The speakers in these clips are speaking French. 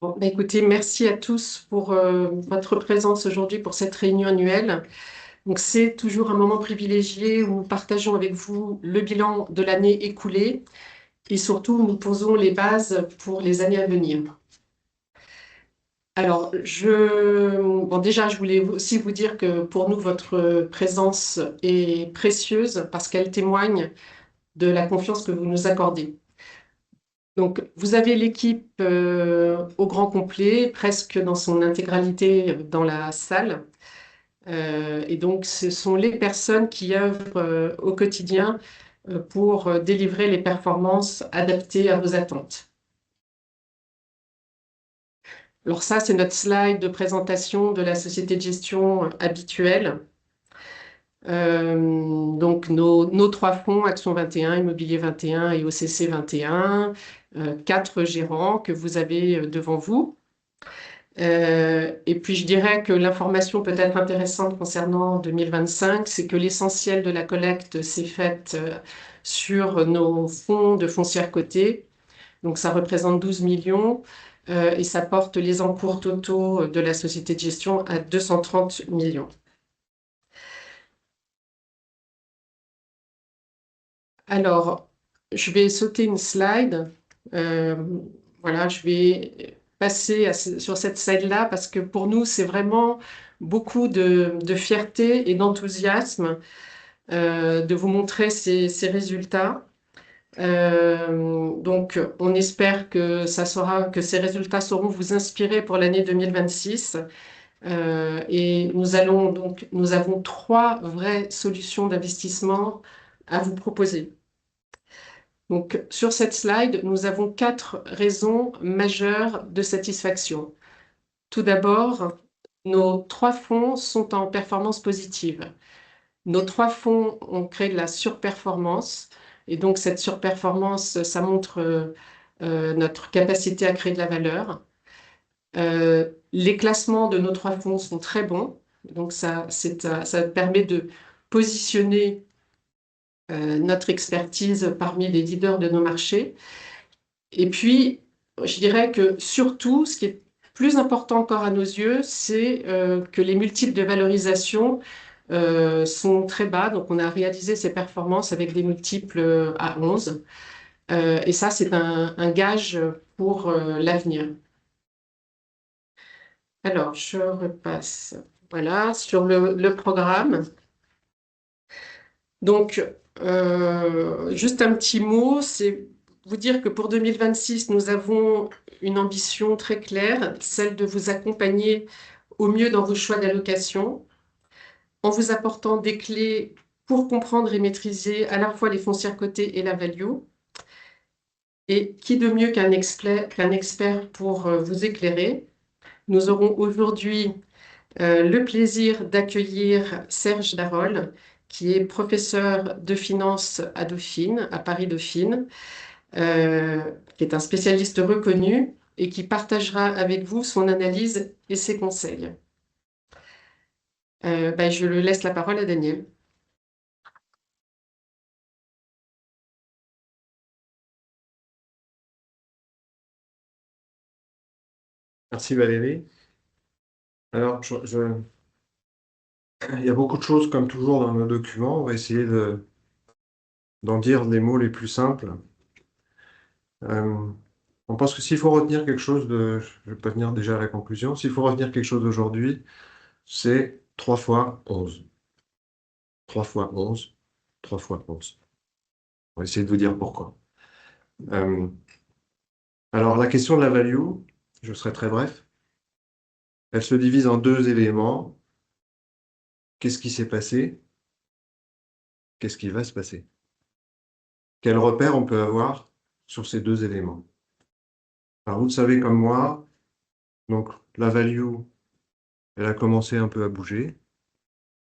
Bon, bah, écoutez, merci à tous pour votre présence aujourd'hui pour cette réunion annuelle. Donc, c'est toujours un moment privilégié où nous partageons avec vous le bilan de l'année écoulée et surtout nous posons les bases pour les années à venir. Alors, bon, déjà, je voulais aussi vous dire que pour nous, votre présence est précieuse parce qu'elle témoigne de la confiance que vous nous accordez. Donc, vous avez l'équipe au grand complet, presque dans son intégralité dans la salle. Et donc, ce sont les personnes qui œuvrent au quotidien pour délivrer les performances adaptées à vos attentes. Alors ça, c'est notre slide de présentation de la société de gestion habituelle. Donc, nos trois fonds, Action 21, Immobilier 21 et OCC 21, quatre gérants que vous avez devant vous. Et puis, je dirais que l'information peut-être intéressante concernant 2025, c'est que l'essentiel de la collecte s'est faite sur nos fonds de foncière cotée. Donc, ça représente 12 millions et ça porte les encours totaux de la société de gestion à 230 millions. Alors, je vais sauter une slide. Euh, voilà, je vais passer sur cette slide-là parce que pour nous, c'est vraiment beaucoup de fierté et d'enthousiasme de vous montrer ces résultats. Donc, on espère que ces résultats sauront vous inspirer pour l'année 2026. Et nous avons trois vraies solutions d'investissement à vous proposer. Donc, sur cette slide, nous avons quatre raisons majeures de satisfaction. Tout d'abord, nos trois fonds sont en performance positive. Nos trois fonds ont créé de la surperformance. Et donc, cette surperformance, ça montre notre capacité à créer de la valeur. Les classements de nos trois fonds sont très bons. Donc, ça permet de positionner notre expertise parmi les leaders de nos marchés. Et puis, je dirais que surtout, ce qui est plus important encore à nos yeux, c'est que les multiples de valorisation sont très bas. Donc, on a réalisé ces performances avec des multiples à 11. Et ça, c'est un gage pour l'avenir. Alors, je repasse. Voilà, sur le programme. Donc, juste un petit mot, c'est vous dire que pour 2026, nous avons une ambition très claire, celle de vous accompagner au mieux dans vos choix d'allocation, en vous apportant des clés pour comprendre et maîtriser à la fois les foncières cotées et la value. Et qui de mieux qu'un expert pour vous éclairer? Nous aurons aujourd'hui le plaisir d'accueillir Serge Darol, qui est professeur de finance à Dauphine, à Paris-Dauphine, qui est un spécialiste reconnu et qui partagera avec vous son analyse et ses conseils. Je laisse la parole à Daniel. Merci Valérie. Alors, il y a beaucoup de choses, comme toujours dans nos documents. On va essayer d'en dire les mots les plus simples. Euh, on pense que s'il faut retenir quelque chose je vais pas venir déjà à la conclusion, s'il faut retenir quelque chose aujourd'hui, c'est 3 fois 11. 3 fois 11, 3 fois 11. On va essayer de vous dire pourquoi. Euh, alors, la question de la value, je serai très bref, elle se divise en deux éléments. Qu'est-ce qui s'est passé? Qu'est-ce qui va se passer? Quel repère on peut avoir sur ces deux éléments? Alors, vous le savez comme moi, donc la value, elle a commencé un peu à bouger.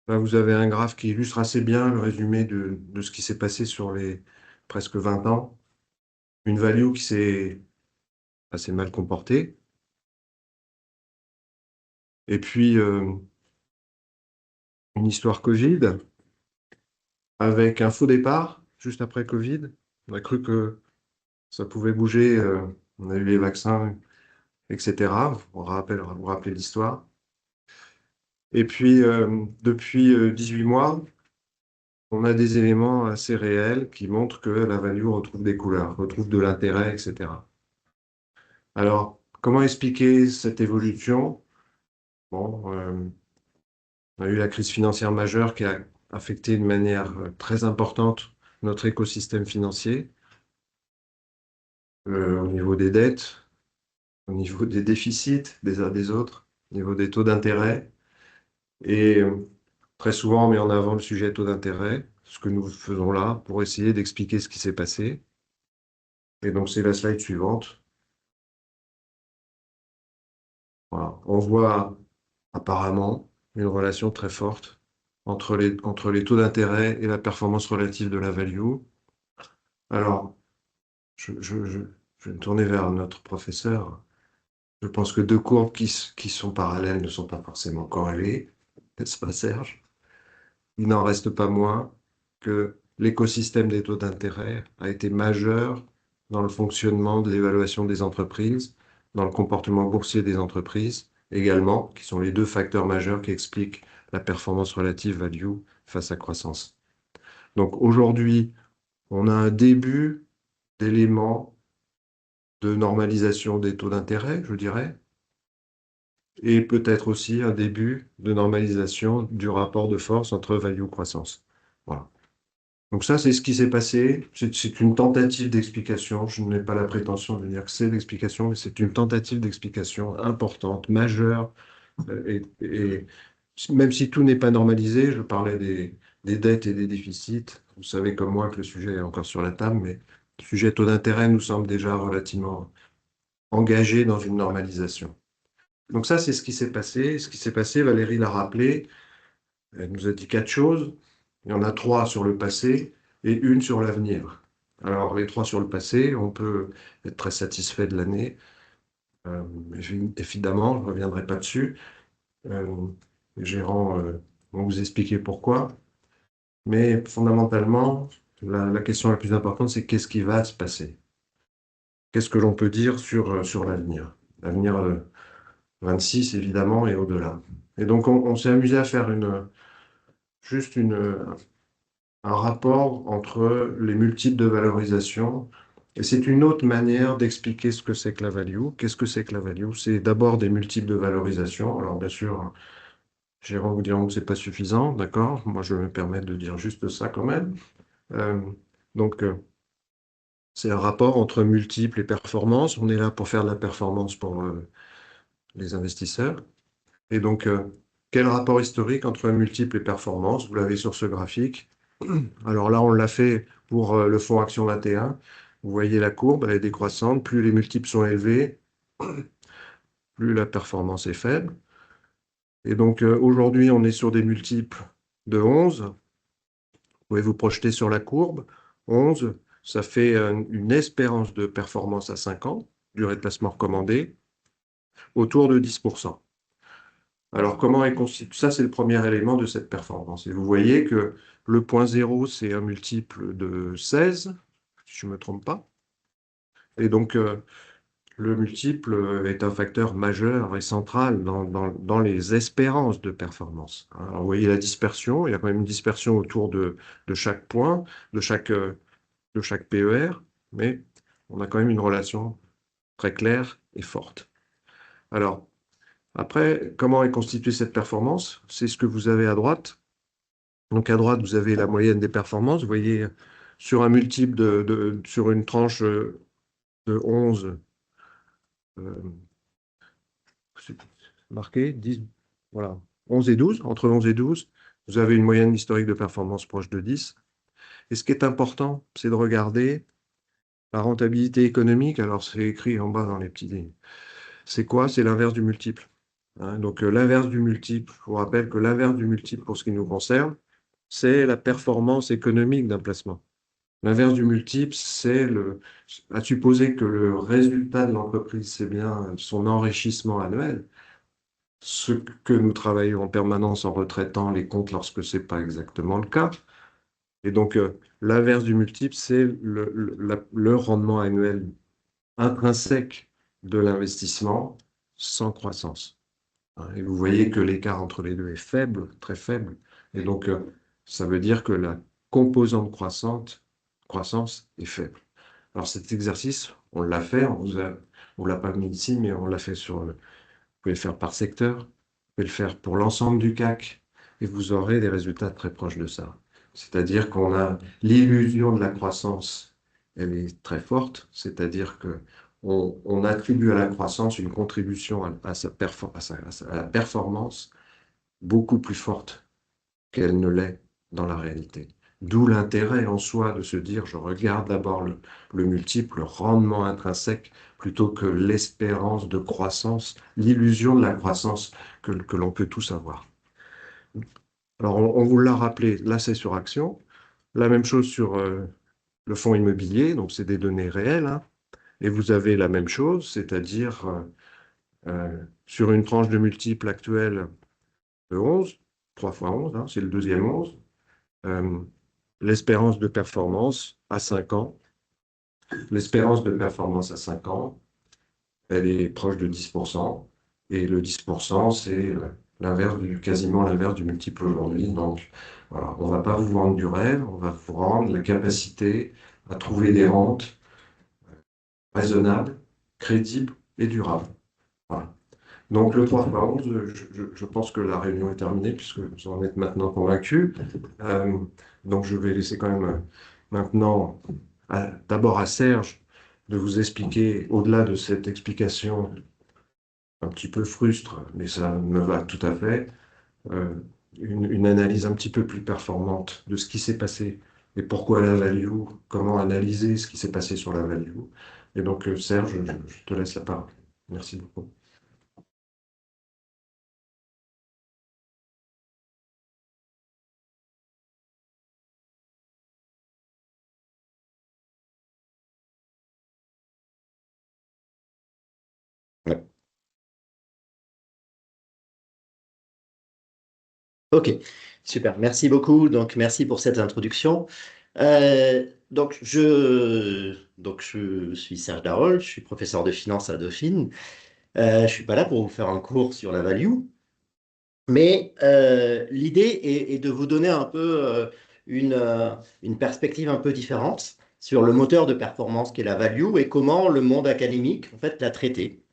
Là, vous avez un graphe qui illustre assez bien le résumé de ce qui s'est passé sur les presque 20 ans. Une value qui s'est assez mal comportée. Et puis, une histoire Covid, avec un faux départ, juste après Covid. On a cru que ça pouvait bouger. On a eu les vaccins, etc. Vous rappelez l'histoire. Et puis, depuis 18 mois, on a des éléments assez réels qui montrent que la value retrouve des couleurs, retrouve de l'intérêt, etc. Alors, comment expliquer cette évolution? Bon, on a eu la crise financière majeure qui a affecté de manière très importante notre écosystème financier, au niveau des dettes, au niveau des déficits des uns des autres, au niveau des taux d'intérêt. Et très souvent, on met en avant le sujet taux d'intérêt, ce que nous faisons là, pour essayer d'expliquer ce qui s'est passé. Et donc, c'est la slide suivante. Voilà. On voit apparemment une relation très forte entre les taux d'intérêt et la performance relative de la value. Alors, je, je- je- je vais me tourner vers notre professeur. Je pense que deux courbes qui sont parallèles ne sont pas forcément corrélées, n'est-ce pas, Serge? Il n'en reste pas moins que l'écosystème des taux d'intérêt a été majeur dans le fonctionnement de l'évaluation des entreprises, dans le comportement boursier des entreprises également, qui sont les deux facteurs majeurs qui expliquent la performance relative value face à croissance. Donc aujourd'hui, on a un début d'éléments de normalisation des taux d'intérêt, je dirais, et peut-être aussi un début de normalisation du rapport de force entre value et croissance. Voilà. Donc ça, c'est ce qui s'est passé. C'est une tentative d'explication. Je n'ai pas la prétention de dire que c'est l'explication, mais c'est une tentative d'explication importante, majeure. Et même si tout n'est pas normalisé, je parlais des dettes et des déficits. Vous savez comme moi que le sujet est encore sur la table, mais le sujet taux d'intérêt nous semble déjà relativement engagé dans une normalisation. Donc ça, c'est ce qui s'est passé. Ce qui s'est passé, Valérie l'a rappelé, elle nous a dit quatre choses. Il y en a trois sur le passé et une sur l'avenir. Alors, les trois sur le passé, on peut être très satisfait de l'année. Euh, Évidemment, je ne reviendrai pas dessus. Les gérants vont vous expliquer pourquoi. Mais fondamentalement, la question la plus importante, c'est qu'est-ce qui va se passer? Qu'est-ce que l'on peut dire sur l'avenir? L'avenir 26, évidemment, et au-delà. Et donc, on s'est amusé à faire juste un rapport entre les multiples de valorisation. Et c'est une autre manière d'expliquer ce que c'est que la value. Qu'est-ce que c'est que la value? C'est d'abord des multiples de valorisation. Alors, bien sûr, Jérôme vous diront que c'est pas suffisant, d'accord? Moi, je vais me permettre de dire juste ça quand même. Euh, donc, c'est un rapport entre multiples et performance. On est là pour faire de la performance pour les investisseurs. Et donc, quel rapport historique entre multiples et performance? Vous l'avez sur ce graphique. Alors là, on l'a fait pour le fonds Action 21. Vous voyez la courbe, elle est décroissante. Plus les multiples sont élevés, plus la performance est faible. Et donc aujourd'hui, on est sur des multiples de 11. Vous pouvez vous projeter sur la courbe. 11, ça fait une espérance de performance à 5 ans, durée de placement recommandée, autour de 10%. Alors, comment est constitué? Ça, c'est le premier élément de cette performance. Et vous voyez que le point zéro, c'est un multiple de 16, si je ne me trompe pas. Et donc, le multiple est un facteur majeur et central dans les espérances de performance. Alors, vous voyez la dispersion, il y a quand même une dispersion autour de chaque point, de chaque PER, mais on a quand même une relation très claire et forte. Alors, après, comment est constituée cette performance? C'est ce que vous avez à droite. Donc, à droite, vous avez la moyenne des performances. Vous voyez, sur un multiple sur une tranche de 11, c'est marqué 10, voilà, 11 et 12, entre 11 et 12, vous avez une moyenne historique de performance proche de 10. Et ce qui est important, c'est de regarder la rentabilité économique. Alors, c'est écrit en bas dans les petits. C'est quoi? C'est l'inverse du multiple. Hein, donc, l'inverse du multiple, je vous rappelle que l'inverse du multiple, pour ce qui nous concerne, c'est la performance économique d'un placement. L'inverse du multiple, à supposer que le résultat de l'entreprise, c'est bien son enrichissement annuel, ce que nous travaillons en permanence en retraitant les comptes lorsque ce n'est pas exactement le cas. Et donc, l'inverse du multiple, c'est le rendement annuel intrinsèque de l'investissement sans croissance. Et vous voyez que l'écart entre les deux est faible, très faible. Et donc, ça veut dire que la composante croissance est faible. Alors cet exercice, on l'a fait, on l'a pas mis ici, mais on l'a fait vous pouvez le faire par secteur, vous pouvez le faire pour l'ensemble du CAC, et vous aurez des résultats très proches de ça. C'est-à-dire qu'on a l'illusion de la croissance, elle est très forte, c'est-à-dire que on attribue à la croissance une contribution à la performance beaucoup plus forte qu'elle ne l'est dans la réalité. D'où l'intérêt en soi de se dire, je regarde d'abord le multiple, le rendement intrinsèque, plutôt que l'espérance de croissance, l'illusion de la croissance que l'on peut tous avoir. Alors, on vous l'a rappelé, là c'est sur action. La même chose sur le fonds immobilier, donc c'est des données réelles, hein. Et vous avez la même chose, c'est-à-dire sur une tranche de multiple actuelle de 11, 3 fois 11, hein, c'est le deuxième 11. L'espérance de performance à 5 ans. L'espérance de performance à 5 ans, elle est proche de 10%. Et le 10%, c'est quasiment l'inverse du multiple aujourd'hui. Donc, voilà, on ne va pas vous vendre du rêve, on va vous rendre la capacité à trouver des rentes raisonnables, crédibles et durables. Voilà. Donc, le 3 fois 11, je pense que la réunion est terminée, puisque vous en êtes maintenant convaincus. Donc, je vais laisser quand même maintenant d'abord à Serge de vous expliquer, au-delà de cette explication un petit peu frustre, mais ça me va tout à fait, euh, une analyse un petit peu plus performante de ce qui s'est passé et pourquoi la value, comment analyser ce qui s'est passé sur la value. Et donc, Serge, je te laisse la parole. Merci beaucoup. Ouais. Ok, super. Merci beaucoup. Donc, merci pour cette introduction. Je suis Serge Darol, je suis professeur de finance à Dauphine. Je ne suis pas là pour vous faire un cours sur la value, mais l'idée est de vous donner un peu une perspective un peu différente sur le moteur de performance qu'est la value et comment le monde académique en fait l'a traité.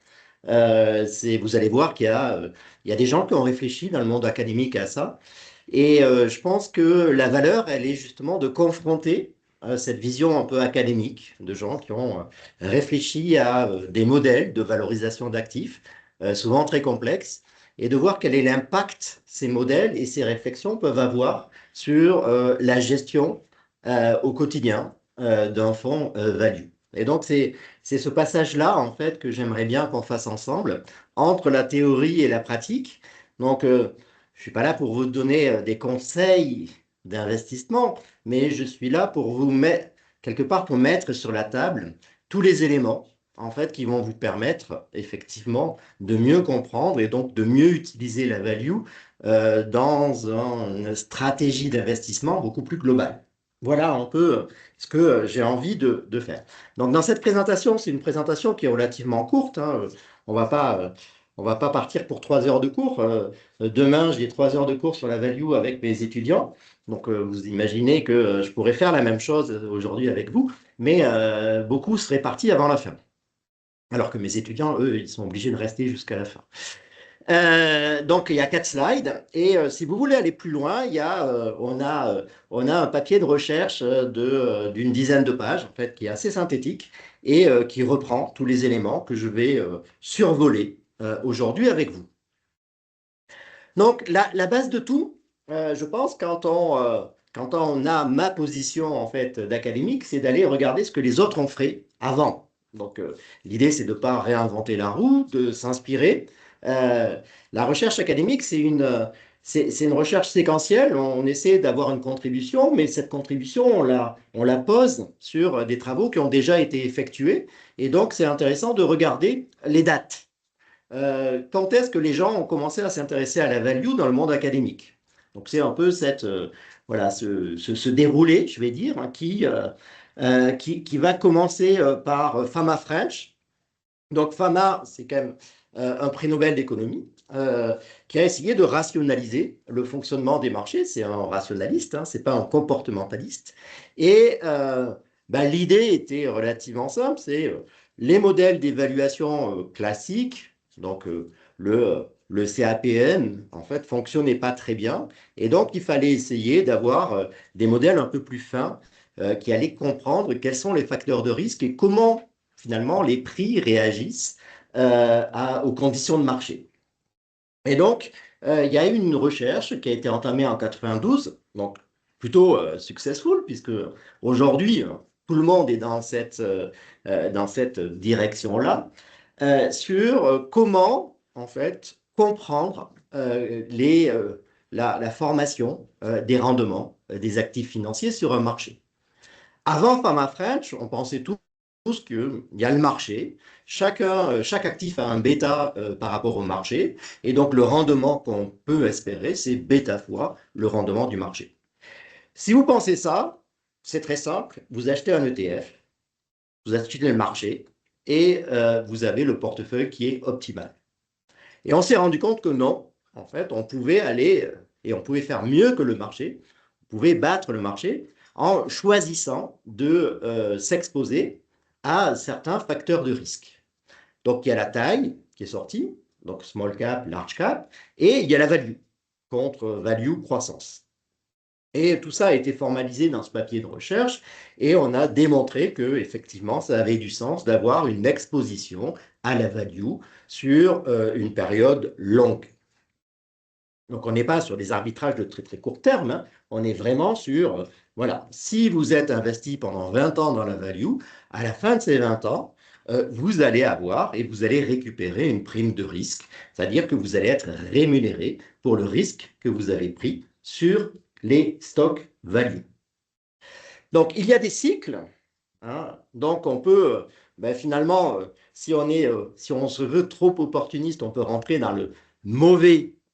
Vous allez voir il y a des gens qui ont réfléchi dans le monde académique à ça. Et je pense que la valeur, elle est justement de confronter cette vision un peu académique de gens qui ont réfléchi à des modèles de valorisation d'actifs, souvent très complexes, et de voir quel est l'impact ces modèles et ces réflexions peuvent avoir sur la gestion au quotidien d'un fonds value. Et donc, c'est ce passage-là, en fait, que j'aimerais bien qu'on fasse ensemble, entre la théorie et la pratique. Donc, je ne suis pas là pour vous donner des conseils d'investissement, mais je suis là pour vous mettre, quelque part, pour mettre sur la table tous les éléments, en fait, qui vont vous permettre, effectivement, de mieux comprendre et donc de mieux utiliser la value dans une stratégie d'investissement beaucoup plus globale. Voilà un peu ce que j'ai envie de faire. Donc, dans cette présentation, c'est une présentation qui est relativement courte, hein. On va pas, on va pas partir pour 3 heures de cours. Demain, j'ai 3 heures de cours sur la value avec mes étudiants. Donc, vous imaginez que je pourrais faire la même chose aujourd'hui avec vous, mais beaucoup seraient partis avant la fin. Alors que mes étudiants, eux, ils sont obligés de rester jusqu'à la fin. Donc, il y a 4 slides. Et si vous voulez aller plus loin, on a un papier de recherche d'une dizaine de pages, en fait, qui est assez synthétique et qui reprend tous les éléments que je vais survoler aujourd'hui avec vous. Donc, la base de tout, je pense, quand on a ma position en fait d'académique, c'est d'aller regarder ce que les autres ont fait avant. Donc, l'idée, c'est de ne pas réinventer la roue, de s'inspirer. Euh, la recherche académique, c'est une recherche séquentielle. On essaie d'avoir une contribution, mais cette contribution, on la pose sur des travaux qui ont déjà été effectués. Et donc, c'est intéressant de regarder les dates. Quand est-ce que les gens ont commencé à s'intéresser à la value dans le monde académique? Donc c'est un peu voilà, ce déroulé, je vais dire, hein, qui va commencer par Fama French, Donc, Fama, c'est quand même un prix Nobel d'économie qui a essayé de rationaliser le fonctionnement des marchés. C'est un rationaliste, hein, ce n'est pas un comportementaliste. Et l'idée était relativement simple, c'est les modèles d'évaluation classiques, donc le CAPM, en fait, fonctionnait pas très bien. Et donc, il fallait essayer d'avoir des modèles un peu plus fins qui allaient comprendre quels sont les facteurs de risque et comment finalement, les prix réagissent aux conditions de marché. Et donc, il y a eu une recherche qui a été entamée en 92, donc plutôt successful, puisque aujourd'hui, tout le monde est dans cette direction-là, sur comment, en fait, comprendre la formation des rendements des actifs financiers sur un marché. Avant Fama French, on pensait tous qu'il y a le marché, chaque actif a un bêta par rapport au marché, et donc le rendement qu'on peut espérer, c'est bêta fois le rendement du marché. Si vous pensez ça, c'est très simple, vous achetez un ETF, vous achetez le marché, et vous avez le portefeuille qui est optimal. Et on s'est rendu compte que non, en fait, on pouvait aller et on pouvait faire mieux que le marché, on pouvait battre le marché en choisissant de s'exposer à certains facteurs de risque. Donc, il y a la taille qui est sortie, donc small cap, large cap, et il y a la value, contre value croissance. Et tout ça a été formalisé dans ce papier de recherche et on a démontré que effectivement, ça avait du sens d'avoir une exposition à la value sur une période longue. Donc, on n'est pas sur des arbitrages de très très court terme, hein. On est vraiment sur, voilà, si vous êtes investi pendant 20 ans dans la value, à la fin de ces 20 ans, vous allez avoir et vous allez récupérer une prime de risque, c'est-à-dire que vous allez être rémunéré pour le risque que vous avez pris sur les stocks value. Donc, il y a des cycles, hein. Donc, on peut, finalement, si on se veut trop opportuniste, on peut rentrer dans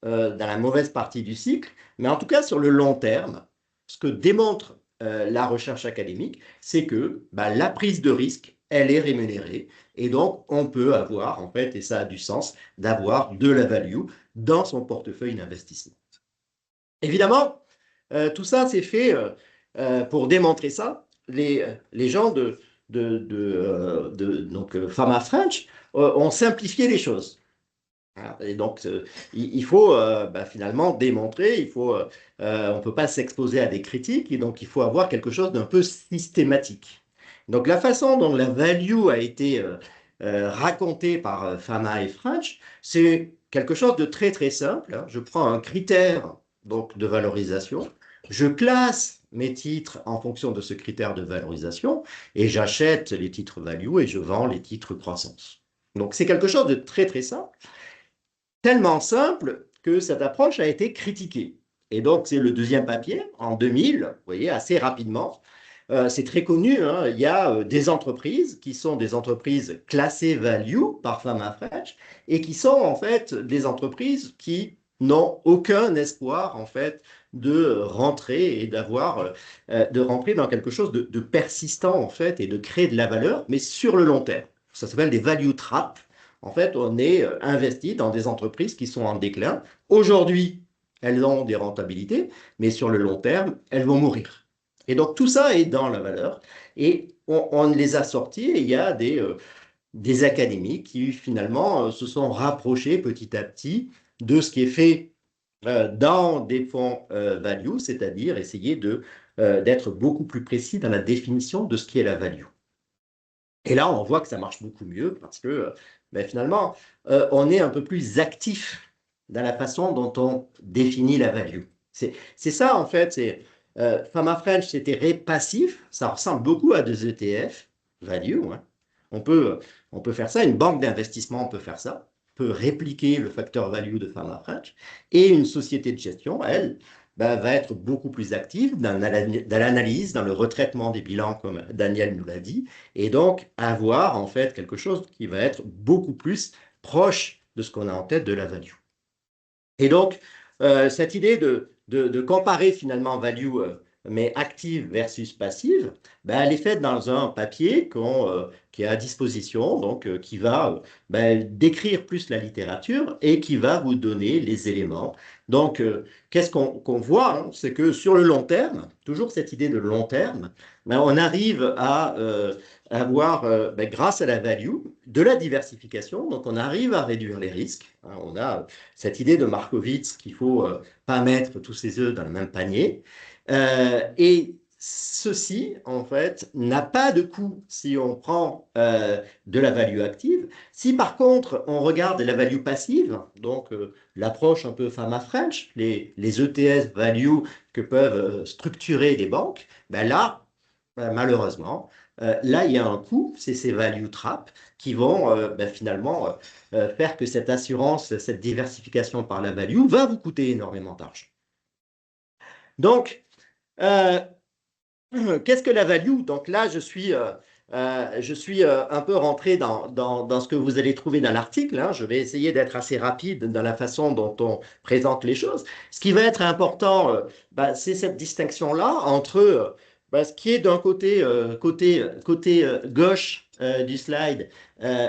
dans la mauvaise partie du cycle. Mais en tout cas, sur le long terme, ce que démontre la recherche académique, c'est que la prise de risque, elle est rémunérée. Et donc, on peut avoir, en fait, et ça a du sens, d'avoir de la value dans son portefeuille d'investissement. Évidemment, tout ça, c'est fait pour démontrer ça. Les gens donc Fama French ont simplifié les choses. Et donc, il faut finalement démontrer, on ne peut pas s'exposer à des critiques, et donc il faut avoir quelque chose d'un peu systématique. Donc, la façon dont la value a été racontée par Fama et French, c'est quelque chose de très très simple, hein. Je prends un critère donc, de valorisation, je classe mes titres en fonction de ce critère de valorisation, et j'achète les titres value et je vends les titres croissance. Donc, c'est quelque chose de très très simple. Tellement simple que cette approche a été critiquée. Et donc, c'est le deuxième papier, en 2000, vous voyez, assez rapidement. C'est très connu, hein, il y a des entreprises qui sont des entreprises classées value par Fama French et qui sont en fait des entreprises qui n'ont aucun espoir en fait de rentrer et de rentrer dans quelque chose de persistant en fait et de créer de la valeur, mais sur le long terme. Ça s'appelle des value traps. En fait, on est investi dans des entreprises qui sont en déclin. Aujourd'hui, elles ont des rentabilités, mais sur le long terme, elles vont mourir. Et donc, tout ça est dans la valeur. Et on les a sortis et il y a des académies qui, finalement, se sont rapprochées petit à petit de ce qui est fait dans des fonds value, c'est-à-dire essayer d'être beaucoup plus précis dans la définition de ce qui est la value. Et là, on voit que ça marche beaucoup mieux parce que finalement, on est un peu plus actif dans la façon dont on définit la value. C'est ça, en fait. Fama French, c'était passif. Ça ressemble beaucoup à des ETF value, hein. On peut faire ça. Une banque d'investissement peut faire ça. Peut répliquer le facteur value de Fama French. Et une société de gestion, elle, va être beaucoup plus active dans l'analyse, dans le retraitement des bilans, comme Daniel nous l'a dit, et donc avoir en fait quelque chose qui va être beaucoup plus proche de ce qu'on a en tête de la value. Et donc, cette idée de comparer finalement value mais active versus passive, ben, elle est faite dans un papier qui est à disposition, donc qui va ben, décrire plus la littérature et qui va vous donner les éléments. Donc, qu'est-ce qu'on voit, hein, c'est que sur le long terme, toujours cette idée de long terme, ben, on arrive à avoir, ben, grâce à la value, de la diversification, donc on arrive à réduire les risques. Hein, on a cette idée de Markowitz qu'il ne faut pas mettre tous ses œufs dans le même panier. Et ceci, en fait, n'a pas de coût si on prend de la value active. Si par contre, on regarde la value passive, donc l'approche un peu Fama-French, les ETS value que peuvent structurer les banques, ben là, malheureusement, là, il y a un coût, c'est ces value traps qui vont ben, finalement faire que cette assurance, cette diversification par la value va vous coûter énormément d'argent. Donc, euh, qu'est-ce que la value? Donc là, je suis un peu rentré dans ce que vous allez trouver dans l'article. Hein. Je vais essayer d'être assez rapide dans la façon dont on présente les choses. Ce qui va être important, bah, c'est cette distinction-là entre bah, ce qui est d'un côté gauche du slide,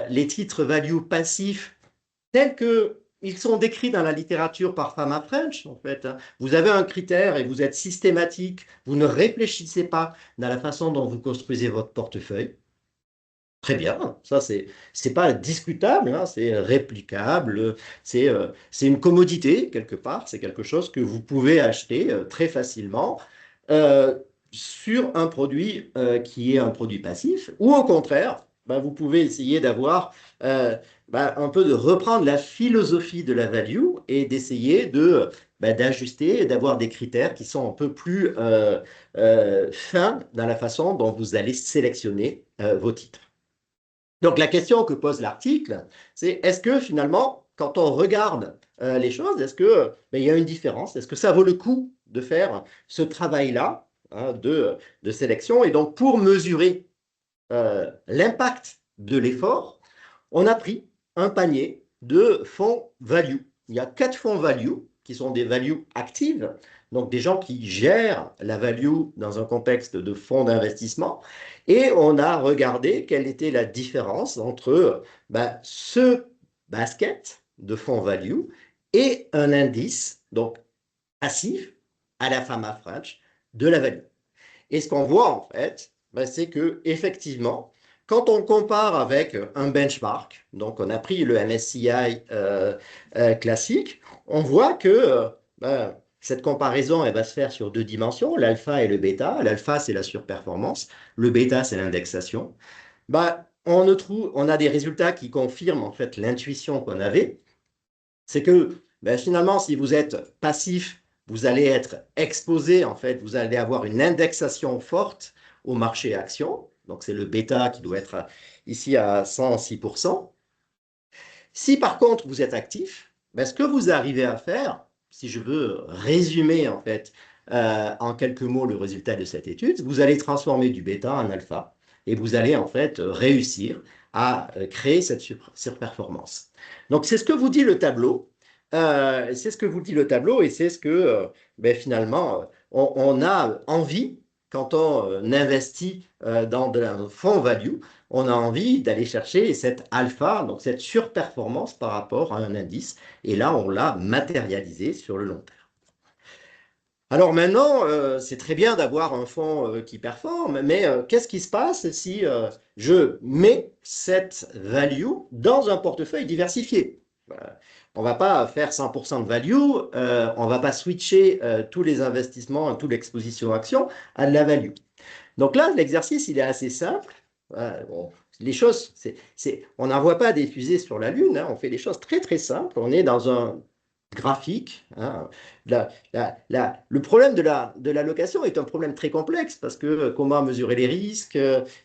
les titres value passifs tels que ils sont décrits dans la littérature par Fama French, en fait. Hein. Vous avez un critère et vous êtes systématique, vous ne réfléchissez pas dans la façon dont vous construisez votre portefeuille. Très bien, ça c'est pas discutable, hein, c'est réplicable, c'est une commodité quelque part, c'est quelque chose que vous pouvez acheter très facilement euh, sur un produit qui est un produit passif, ou au contraire, ben, vous pouvez essayer d'avoir ben, un peu de reprendre la philosophie de la value et d'essayer ben, d'ajuster et d'avoir des critères qui sont un peu plus fins dans la façon dont vous allez sélectionner vos titres. Donc la question que pose l'article, c'est est-ce que finalement, quand on regarde les choses, est-ce que ben, il y a une différence? Est-ce que ça vaut le coup de faire ce travail-là hein, de sélection? Et donc pour mesurer l'impact de l'effort, on a pris un panier de fonds value. Il y a 4 fonds value qui sont des values actives, donc des gens qui gèrent la value dans un contexte de fonds d'investissement. Et on a regardé quelle était la différence entre ben, ce basket de fonds value et un indice, donc passif, à la Fama French, de la value. Et ce qu'on voit en fait, ben, c'est que effectivement, quand on compare avec un benchmark, donc on a pris le MSCI classique, on voit que ben, cette comparaison elle va se faire sur 2 dimensions, l'alpha et le bêta. L'alpha, c'est la surperformance, le bêta, c'est l'indexation. Ben, on a des résultats qui confirment en fait l'intuition qu'on avait, c'est que ben, finalement, si vous êtes passif, vous allez être exposé, en fait, vous allez avoir une indexation forte au marché action. Donc, c'est le bêta qui doit être ici à 106%. Si par contre, vous êtes actif, ben, ce que vous arrivez à faire, si je veux résumer, en fait, en quelques mots le résultat de cette étude, vous allez transformer du bêta en alpha et vous allez, en fait, réussir à créer cette surperformance. Donc, c'est ce que vous dit le tableau. C'est ce que vous dit le tableau et c'est ce que ben, finalement on a envie quand on investit dans un fonds value, on a envie d'aller chercher cette alpha, donc cette surperformance par rapport à un indice. Et là, on l'a matérialisé sur le long terme. Alors maintenant, c'est très bien d'avoir un fonds qui performe, mais qu'est-ce qui se passe si je mets cette value dans un portefeuille diversifié? On ne va pas faire 100% de value, on ne va pas switcher tous les investissements, toute l'exposition action à de la value. Donc là, l'exercice, il est assez simple. Bon, les choses, on n'envoie pas des fusées sur la Lune, hein, on fait des choses très très simples. On est dans un graphique. Hein. Le problème de l'allocation est un problème très complexe parce que comment mesurer les risques.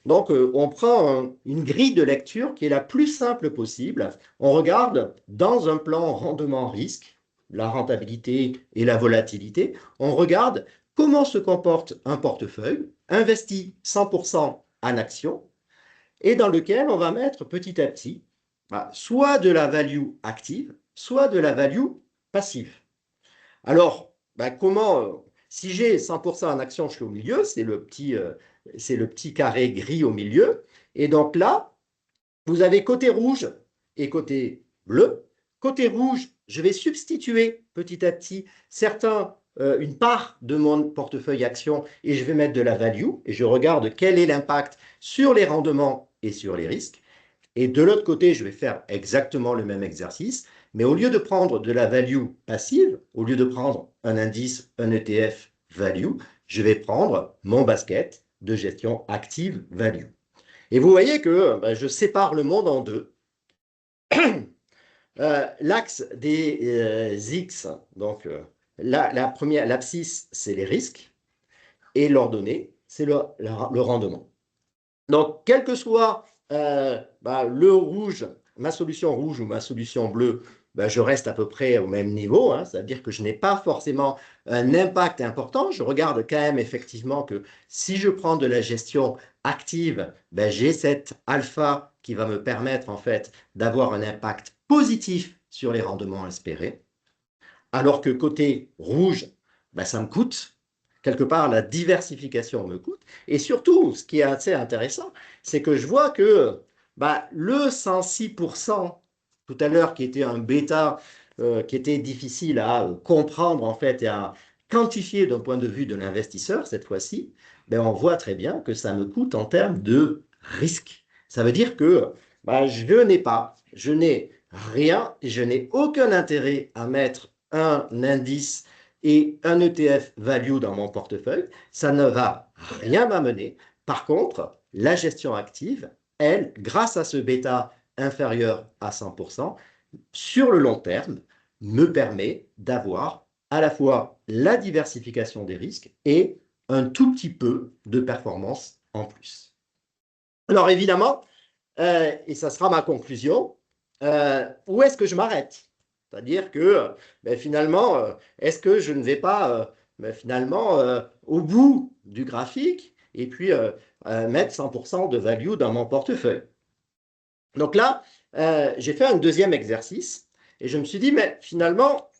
Donc, on prend une grille de lecture qui est la plus simple possible. On regarde dans un plan rendement-risque, la rentabilité et la volatilité. On regarde comment se comporte un portefeuille investi 100% en actions et dans lequel on va mettre petit à petit soit de la value active, soit de la value passive. Alors, comment Si j'ai 100% en action, je suis au milieu, c'est le petit carré gris au milieu. Et donc là, vous avez côté rouge et côté bleu. Côté rouge, je vais substituer petit à petit une part de mon portefeuille action et je vais mettre de la value et je regarde quel est l'impact sur les rendements et sur les risques. Et de l'autre côté, je vais faire exactement le même exercice, mais au lieu de prendre de la value passive, au lieu de prendre un indice, un ETF value, je vais prendre mon basket de gestion active value. Et vous voyez que je sépare le monde en deux. L'axe des X, donc l'abscisse, c'est les risques, et l'ordonnée, c'est le rendement. Donc, quel que soit le rouge, ma solution rouge ou ma solution bleue, je reste à peu près au même niveau, hein, c'est-à-dire que je n'ai pas forcément un impact important. Je regarde quand même effectivement que si je prends de la gestion active, j'ai cette alpha qui va me permettre en fait d'avoir un impact positif sur les rendements espérés. Alors que côté rouge, ça me coûte. Quelque part, la diversification me coûte. Et surtout, ce qui est assez intéressant, c'est que je vois que le 106% tout à l'heure, qui était un bêta, qui était difficile à comprendre en fait et à quantifier d'un point de vue de l'investisseur, cette fois-ci, on voit très bien que ça me coûte en termes de risque. Ça veut dire que je n'ai rien, je n'ai aucun intérêt à mettre un indice et un ETF value dans mon portefeuille, ça ne va rien m'amener. Par contre, la gestion active, elle, grâce à ce bêta inférieur à 100%, sur le long terme, me permet d'avoir à la fois la diversification des risques et un tout petit peu de performance en plus. Alors évidemment, et ça sera ma conclusion, où est-ce que je m'arrête? C'est-à-dire que finalement, est-ce que je ne vais pas finalement au bout du graphique et puis mettre 100% de value dans mon portefeuille? Donc là, j'ai fait un deuxième exercice et je me suis dit, mais finalement,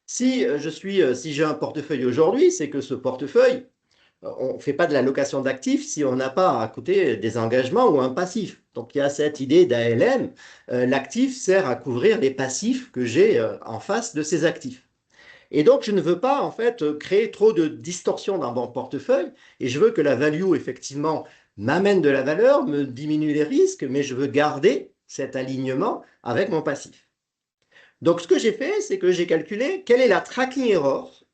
si j'ai un portefeuille aujourd'hui, c'est que ce portefeuille, on ne fait pas de la location d'actifs si on n'a pas à côté des engagements ou un passif. Donc il y a cette idée d'ALM. L'actif sert à couvrir les passifs que j'ai en face de ces actifs. Et donc je ne veux pas en fait créer trop de distorsion dans mon portefeuille et je veux que la value effectivement m'amène de la valeur, me diminue les risques, mais je veux garder cet alignement avec mon passif. Donc ce que j'ai fait, c'est que j'ai calculé quelle est la tracking error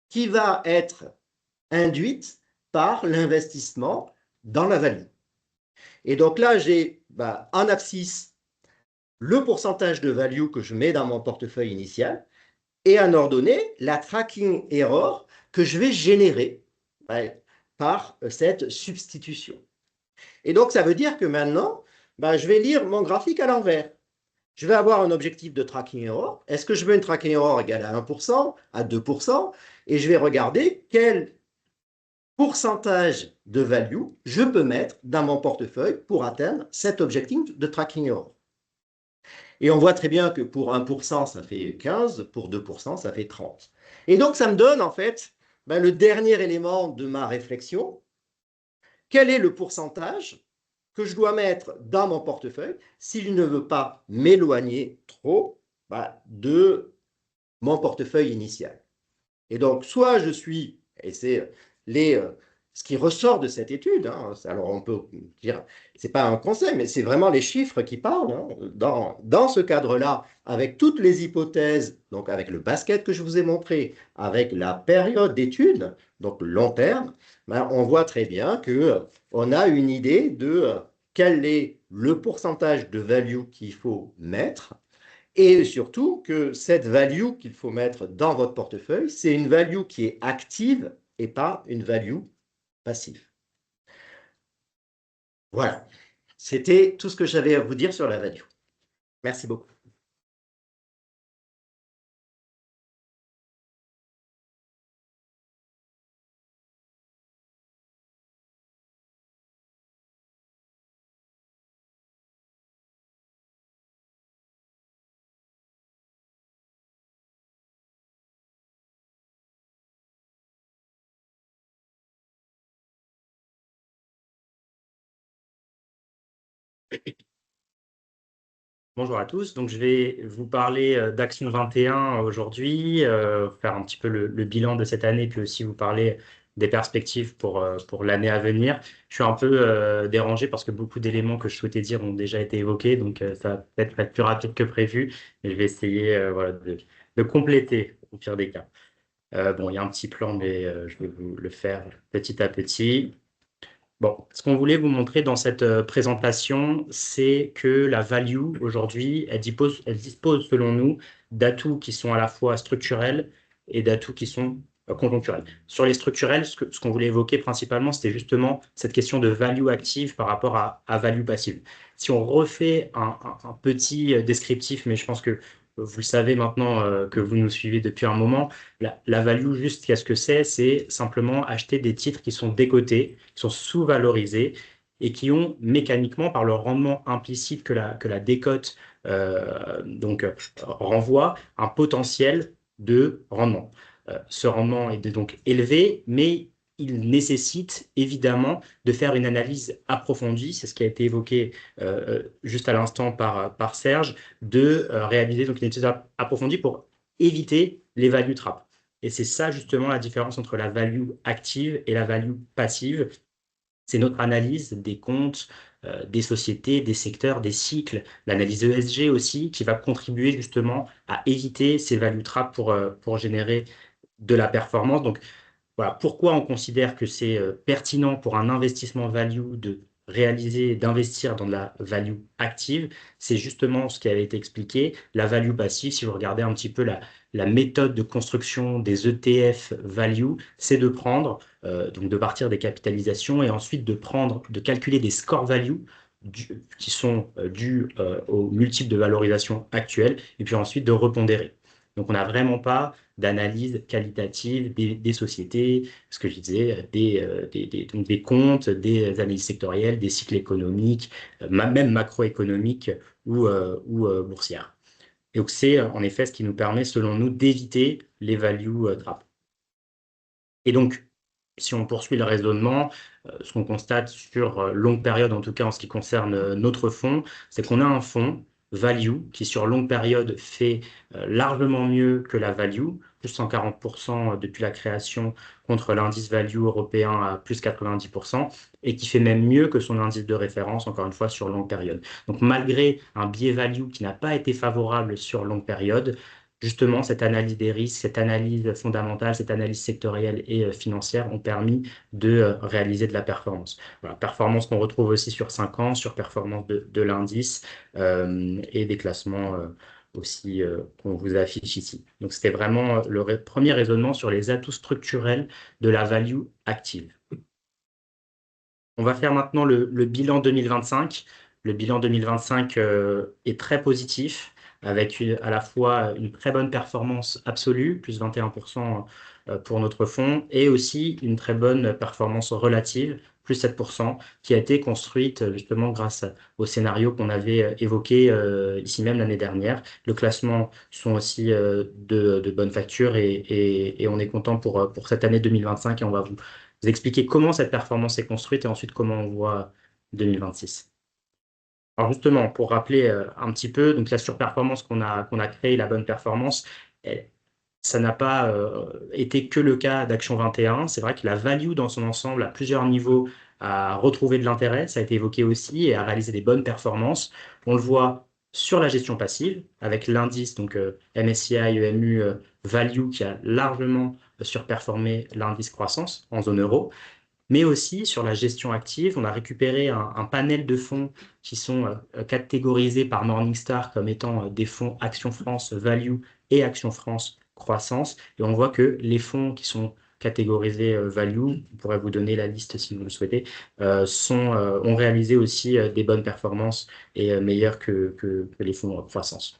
qui va être induite par l'investissement dans la value. Et donc là, j'ai en abscisse le pourcentage de value que je mets dans mon portefeuille initial et en ordonnée, la tracking error que je vais générer par cette substitution. Et donc, ça veut dire que maintenant, je vais lire mon graphique à l'envers. Je vais avoir un objectif de tracking error. Est-ce que je veux une tracking error égale à 1%, à 2%? Et je vais regarder quel pourcentage de value je peux mettre dans mon portefeuille pour atteindre cet objectif de tracking error. Et on voit très bien que pour 1%, ça fait 15, pour 2%, ça fait 30. Et donc, ça me donne en fait le dernier élément de ma réflexion. Quel est le pourcentage que je dois mettre dans mon portefeuille s'il ne veut pas m'éloigner trop de mon portefeuille initial? Et donc, soit je suis, et c'est ce qui ressort de cette étude, hein, alors on peut dire, ce n'est pas un conseil, mais c'est vraiment les chiffres qui parlent. Hein, dans ce cadre-là, avec toutes les hypothèses, donc avec le basket que je vous ai montré, avec la période d'étude, donc long terme, on voit très bien qu'on a une idée de quel est le pourcentage de value qu'il faut mettre et surtout que cette value qu'il faut mettre dans votre portefeuille, c'est une value qui est active et pas une value passive. Voilà, c'était tout ce que j'avais à vous dire sur la value. Merci beaucoup. Bonjour à tous, donc je vais vous parler d'Action 21 aujourd'hui, faire un petit peu le bilan de cette année, puis aussi vous parler des perspectives pour l'année à venir. Je suis un peu dérangé parce que beaucoup d'éléments que je souhaitais dire ont déjà été évoqués, donc ça va peut-être être plus rapide que prévu, mais je vais essayer voilà, de compléter au pire des cas. Bon, il y a un petit plan, mais je vais vous le faire petit à petit. Bon, ce qu'on voulait vous montrer dans cette présentation, c'est que la value, aujourd'hui, elle dispose, selon nous, d'atouts qui sont à la fois structurels et d'atouts qui sont conjoncturels. Sur les structurels, ce qu'on voulait évoquer principalement, c'était justement cette question de value active par rapport à value passive. Si on refait un petit descriptif, mais je pense que vous le savez maintenant que vous nous suivez depuis un moment, la value, juste, qu'est-ce que c'est? C'est simplement acheter des titres qui sont décotés, qui sont sous-valorisés et qui ont mécaniquement, par le rendement implicite que la décote renvoie, un potentiel de rendement. Ce rendement est donc élevé, mais il nécessite évidemment de faire une analyse approfondie, c'est ce qui a été évoqué juste à l'instant par Serge, de réaliser donc une étude approfondie pour éviter les value traps. Et c'est ça justement la différence entre la value active et la value passive. C'est notre analyse des comptes, des sociétés, des secteurs, des cycles, l'analyse ESG aussi, qui va contribuer justement à éviter ces value traps pour générer de la performance. Donc voilà, pourquoi on considère que c'est pertinent pour un investissement value de réaliser, d'investir dans de la value active, c'est justement ce qui avait été expliqué. La value passive, si vous regardez un petit peu la méthode de construction des ETF value, c'est de prendre, donc de partir des capitalisations et ensuite de calculer des score value qui sont dus aux multiples de valorisation actuels et puis ensuite de repondérer. Donc on n'a vraiment pas d'analyse qualitative des sociétés, ce que je disais, donc des comptes, des analyses sectorielles, des cycles économiques, même macroéconomiques ou boursières. Et donc c'est en effet ce qui nous permet, selon nous, d'éviter les value traps. Et donc, si on poursuit le raisonnement, ce qu'on constate sur longue période, en tout cas en ce qui concerne notre fonds, c'est qu'on a un fonds value qui sur longue période fait largement mieux que la value, plus 140% depuis la création contre l'indice value européen à plus 90%, et qui fait même mieux que son indice de référence, encore une fois, sur longue période. Donc malgré un biais value qui n'a pas été favorable sur longue période, justement, cette analyse des risques, cette analyse fondamentale, cette analyse sectorielle et financière ont permis de réaliser de la performance. Voilà, performance qu'on retrouve aussi sur 5 ans, sur performance de l'indice et des classements aussi qu'on vous affiche ici. Donc, c'était vraiment le premier raisonnement sur les atouts structurels de la value active. On va faire maintenant le bilan 2025. Le bilan 2025 est très positif, avec à la fois une très bonne performance absolue, plus 21% pour notre fonds, et aussi une très bonne performance relative, plus 7%, qui a été construite justement grâce au scénario qu'on avait évoqué ici même l'année dernière. Le classement sont aussi de bonne facture et on est content pour cette année 2025 et on va vous expliquer comment cette performance est construite et ensuite comment on voit 2026. Alors justement, pour rappeler un petit peu, donc la surperformance qu'on a créée, la bonne performance, ça n'a pas été que le cas d'Action 21. C'est vrai que la value dans son ensemble, à plusieurs niveaux, a retrouvé de l'intérêt, ça a été évoqué aussi, et a réalisé des bonnes performances. On le voit sur la gestion passive, avec l'indice donc MSCI EMU Value qui a largement surperformé l'indice croissance en zone euro, mais aussi sur la gestion active. On a récupéré un panel de fonds qui sont catégorisés par Morningstar comme étant des fonds Action France Value et Action France Croissance. Et on voit que les fonds qui sont catégorisés Value, on pourrait vous donner la liste si vous le souhaitez, ont réalisé aussi des bonnes performances et meilleures que les fonds Croissance.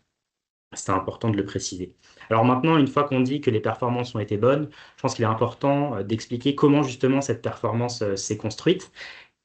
C'est important de le préciser. Alors maintenant, une fois qu'on dit que les performances ont été bonnes, je pense qu'il est important d'expliquer comment justement cette performance s'est construite.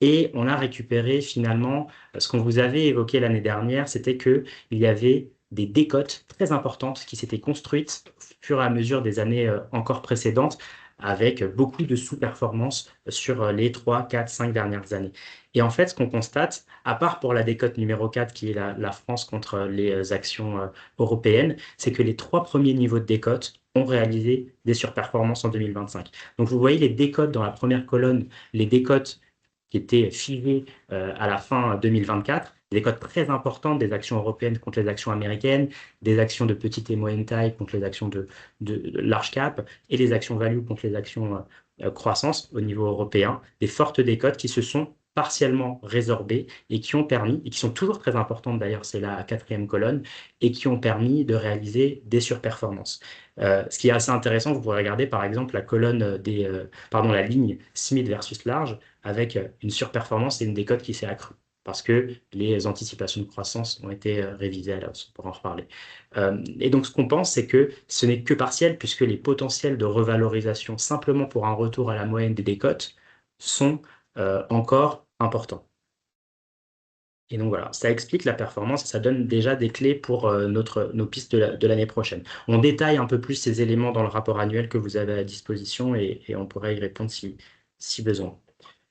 Et on a récupéré finalement ce qu'on vous avait évoqué l'année dernière, c'était qu'il y avait des décotes très importantes qui s'étaient construites au fur et à mesure des années encore précédentes, avec beaucoup de sous-performances sur les 3, 4, 5 dernières années. Et en fait, ce qu'on constate, à part pour la décote numéro 4, qui est la France contre les actions européennes, c'est que les 3 premiers niveaux de décote ont réalisé des surperformances en 2025. Donc, vous voyez les décotes dans la première colonne, les décotes qui étaient figées à la fin 2024, des décotes très importantes des actions européennes contre les actions américaines, des actions de petite et moyenne taille contre les actions de large cap et les actions value contre les actions croissance au niveau européen, des fortes décotes qui se sont partiellement résorbées et qui ont permis, et qui sont toujours très importantes d'ailleurs, c'est la 4e colonne, et qui ont permis de réaliser des surperformances. Ce qui est assez intéressant, vous pourrez regarder par exemple la colonne la ligne Smith versus large avec une surperformance et une décote qui s'est accrue parce que les anticipations de croissance ont été révisées à la hausse. On pourra en reparler. Et donc, ce qu'on pense, c'est que ce n'est que partiel, puisque les potentiels de revalorisation, simplement pour un retour à la moyenne des décotes, sont encore importants. Et donc voilà, ça explique la performance et ça donne déjà des clés pour nos pistes de l'année prochaine. On détaille un peu plus ces éléments dans le rapport annuel que vous avez à disposition et on pourrait y répondre si besoin.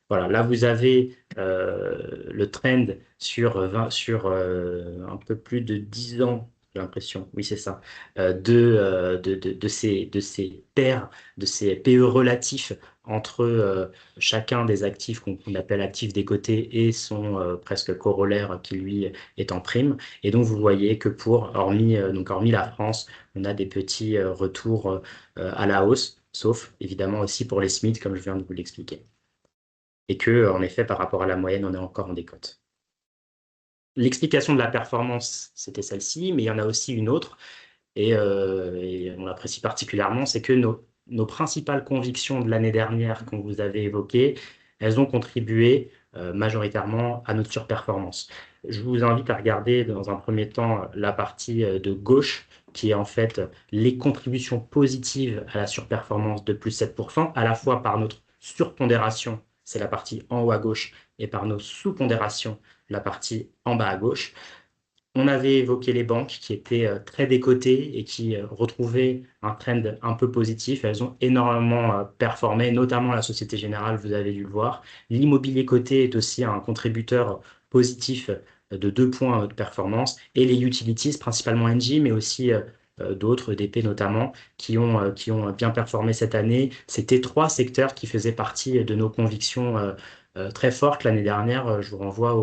Voilà, là vous avez le trend sur un peu plus de 10 ans, j'ai l'impression, oui c'est ça, de ces paires, de ces PE relatifs entre chacun des actifs qu'on appelle actifs décotés et son presque corollaire qui lui est en prime. Et donc vous voyez que hormis la France, on a des petits retours à la hausse, sauf évidemment aussi pour les SMID comme je viens de vous l'expliquer. Et que, en effet, par rapport à la moyenne, on est encore en décote. L'explication de la performance, c'était celle-ci, mais il y en a aussi une autre, et on l'apprécie particulièrement, c'est que nos principales convictions de l'année dernière qu'on vous avait évoquées, elles ont contribué majoritairement à notre surperformance. Je vous invite à regarder dans un premier temps la partie de gauche, qui est en fait les contributions positives à la surperformance de plus 7%, à la fois par notre surpondération, c'est la partie en haut à gauche, et par nos sous-pondérations, la partie en bas à gauche. On avait évoqué les banques qui étaient très décotées et qui retrouvaient un trend un peu positif. Elles ont énormément performé, notamment la Société Générale, vous avez dû le voir. L'immobilier coté est aussi un contributeur positif de 2 points de performance. Et les utilities, principalement Engie, mais aussi d'autres, DP notamment, qui ont bien performé cette année. C'était 3 secteurs qui faisaient partie de nos convictions très fortes l'année dernière. Je vous renvoie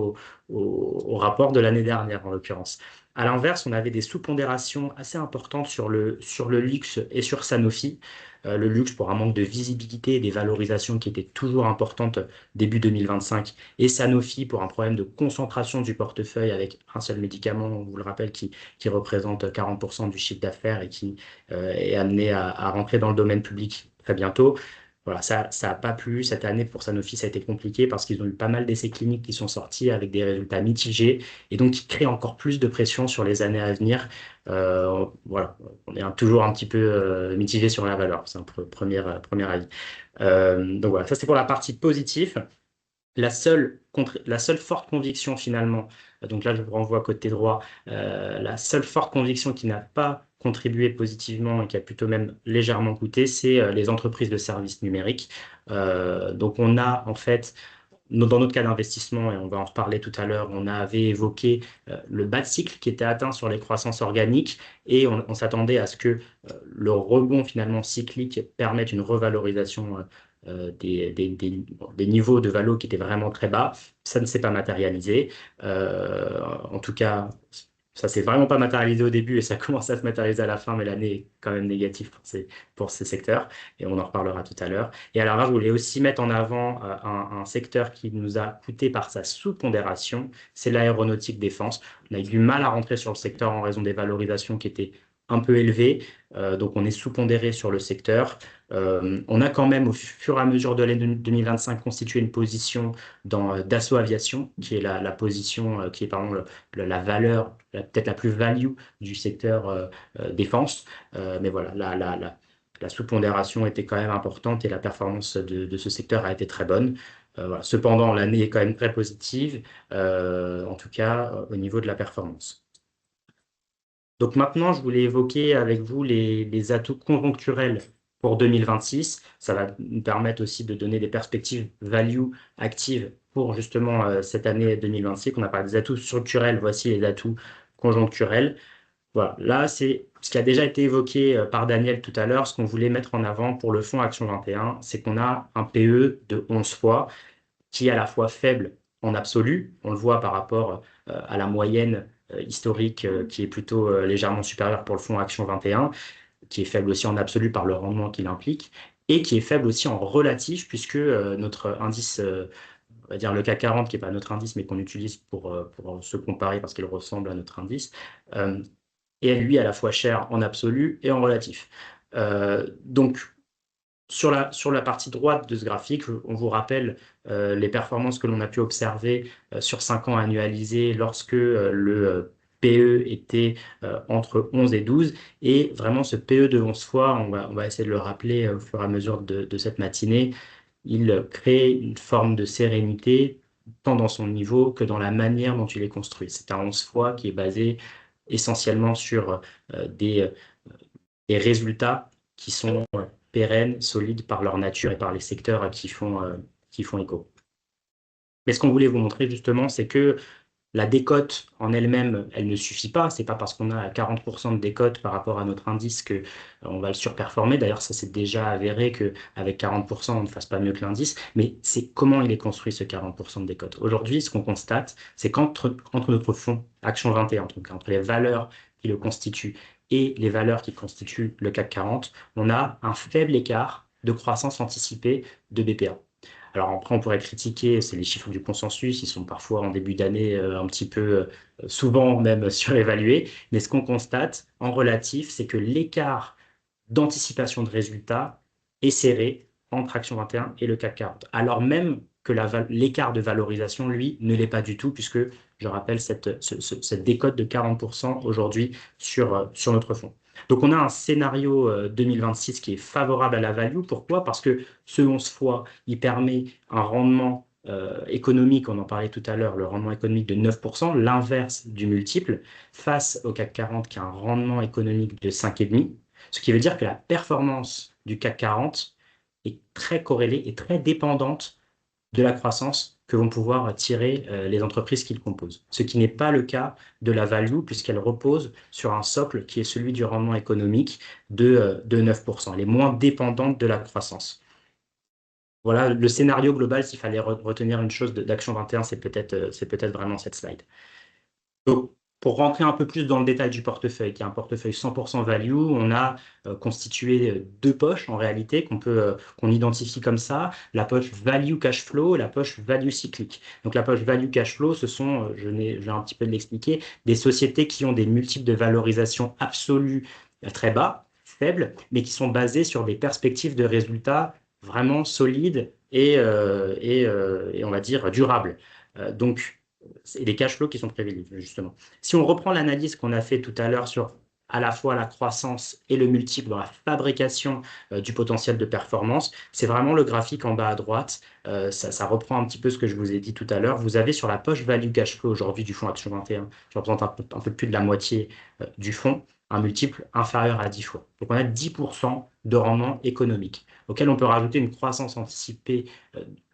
au rapport de l'année dernière, en l'occurrence. À l'inverse, on avait des sous-pondérations assez importantes sur le luxe et sur Sanofi. Le luxe pour un manque de visibilité et des valorisations qui étaient toujours importantes début 2025. Et Sanofi pour un problème de concentration du portefeuille avec un seul médicament, on vous le rappelle, qui représente 40% du chiffre d'affaires et qui est amené à rentrer dans le domaine public très bientôt. Voilà, ça n'a pas plu. Cette année, pour Sanofi, ça a été compliqué parce qu'ils ont eu pas mal d'essais cliniques qui sont sortis avec des résultats mitigés et donc qui créent encore plus de pression sur les années à venir. Voilà, on est toujours un petit peu mitigé sur la valeur. C'est un premier avis. Donc voilà, ça c'est pour la partie positive. La seule forte conviction finalement, donc là je vous renvoie côté droit, la seule forte conviction qui n'a pas contribué positivement et qui a plutôt même légèrement coûté, c'est les entreprises de services numériques. Donc on a en fait, dans notre cas d'investissement, et on va en reparler tout à l'heure, on avait évoqué le bas de cycle qui était atteint sur les croissances organiques et on s'attendait à ce que le rebond finalement cyclique permette une revalorisation des niveaux de valo qui étaient vraiment très bas. Ça ne s'est pas matérialisé. En tout cas, ça s'est vraiment pas matérialisé au début et ça commence à se matérialiser à la fin, mais l'année est quand même négative pour ces secteurs et on en reparlera tout à l'heure. Et alors là, je voulais aussi mettre en avant un secteur qui nous a coûté par sa sous-pondération, c'est l'aéronautique défense. On a eu du mal à rentrer sur le secteur en raison des valorisations qui étaient un peu élevées, donc on est sous-pondéré sur le secteur. On a quand même, au fur et à mesure de l'année 2025, constitué une position dans Dassault Aviation, qui est la position, qui est pardon, la valeur, peut-être la plus value du secteur défense. Mais voilà, la sous-pondération était quand même importante et la performance de ce secteur a été très bonne. Voilà. Cependant, l'année est quand même très positive, en tout cas au niveau de la performance. Donc maintenant, je voulais évoquer avec vous les atouts conjoncturels pour 2026. Ça va nous permettre aussi de donner des perspectives value actives pour justement cette année 2026. On a parlé des atouts structurels, voici les atouts conjoncturels. Voilà, là, c'est ce qui a déjà été évoqué par Daniel tout à l'heure. Ce qu'on voulait mettre en avant pour le fonds Action 21, c'est qu'on a un PE de 11 fois qui est à la fois faible en absolu, on le voit par rapport à la moyenne historique qui est plutôt légèrement supérieure pour le fonds Action 21, qui est faible aussi en absolu par le rendement qu'il implique, et qui est faible aussi en relatif, puisque notre indice, on va dire le CAC 40, qui n'est pas notre indice, mais qu'on utilise pour se comparer parce qu'il ressemble à notre indice, est lui à la fois cher en absolu et en relatif. Donc, sur la partie droite de ce graphique, on vous rappelle les performances que l'on a pu observer sur 5 ans annualisés lorsque le PE était entre 11 et 12. Et vraiment, ce PE de 11 fois, on va essayer de le rappeler au fur et à mesure de cette matinée, il crée une forme de sérénité tant dans son niveau que dans la manière dont il est construit. C'est un 11 fois qui est basé essentiellement sur des résultats qui sont pérennes, solides par leur nature et par les secteurs qui font écho. Mais ce qu'on voulait vous montrer justement, c'est que la décote en elle-même, elle ne suffit pas. C'est pas parce qu'on a 40% de décote par rapport à notre indice que on va le surperformer. D'ailleurs, ça c'est déjà avéré qu'avec 40%, on ne fasse pas mieux que l'indice. Mais c'est comment il est construit ce 40% de décote. Aujourd'hui, ce qu'on constate, c'est qu'entre notre fonds Action 21, donc entre les valeurs qui le constituent et les valeurs qui constituent le CAC 40, on a un faible écart de croissance anticipée de BPA. Alors après, on pourrait critiquer, c'est les chiffres du consensus, ils sont parfois en début d'année un petit peu, souvent même surévalués, mais ce qu'on constate en relatif, c'est que l'écart d'anticipation de résultats est serré entre Action 21 et le CAC 40, alors même que l'écart de valorisation, lui, ne l'est pas du tout, puisque, je rappelle, cette décote de 40% aujourd'hui sur notre fonds. Donc, on a un scénario 2026 qui est favorable à la value. Pourquoi? Parce que ce 11 fois, il permet un rendement économique, on en parlait tout à l'heure, le rendement économique de 9%, l'inverse du multiple, face au CAC 40 qui a un rendement économique de 5,5%, ce qui veut dire que la performance du CAC 40 est très corrélée et très dépendante de la croissance que vont pouvoir tirer les entreprises qui le composent. Ce qui n'est pas le cas de la value, puisqu'elle repose sur un socle qui est celui du rendement économique de 9%. Elle est moins dépendante de la croissance. Voilà le scénario global. S'il fallait retenir une chose d'Action 21, c'est peut-être vraiment cette slide. Donc, pour rentrer un peu plus dans le détail du portefeuille, qui est un portefeuille 100% value, on a constitué deux poches en réalité qu'on identifie comme ça, la poche value cash flow et la poche value cyclique. Donc la poche value cash flow, ce sont, je vais un petit peu l'expliquer, des sociétés qui ont des multiples de valorisation absolue très bas, faibles, mais qui sont basées sur des perspectives de résultats vraiment solides et on va dire durables. Donc, et les cash flows qui sont privilégiés, justement. Si on reprend l'analyse qu'on a fait tout à l'heure sur à la fois la croissance et le multiple dans la fabrication du potentiel de performance, c'est vraiment le graphique en bas à droite. Ça reprend un petit peu ce que je vous ai dit tout à l'heure. Vous avez sur la poche value cash flow aujourd'hui du fonds Action 21, qui représente un peu plus de la moitié du fonds, un multiple inférieur à 10 fois. Donc on a 10% de rendement économique, auquel on peut rajouter une croissance anticipée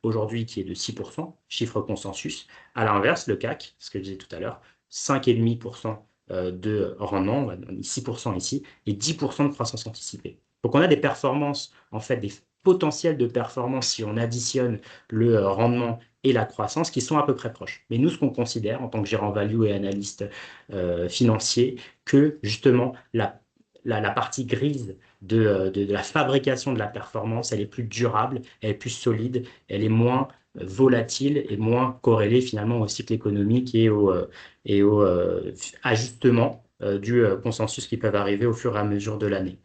aujourd'hui qui est de 6%, chiffre consensus. À l'inverse, le CAC, ce que je disais tout à l'heure, 5,5% de rendement, on a 6% ici, et 10% de croissance anticipée. Donc on a des performances, en fait, des potentiels de performance si on additionne le rendement et la croissance qui sont à peu près proches. Mais nous, ce qu'on considère en tant que gérant value et analyste financier, que justement la partie grise de la fabrication de la performance, elle est plus durable, elle est plus solide, elle est moins volatile et moins corrélée finalement au cycle économique et au ajustement du consensus qui peuvent arriver au fur et à mesure de l'année.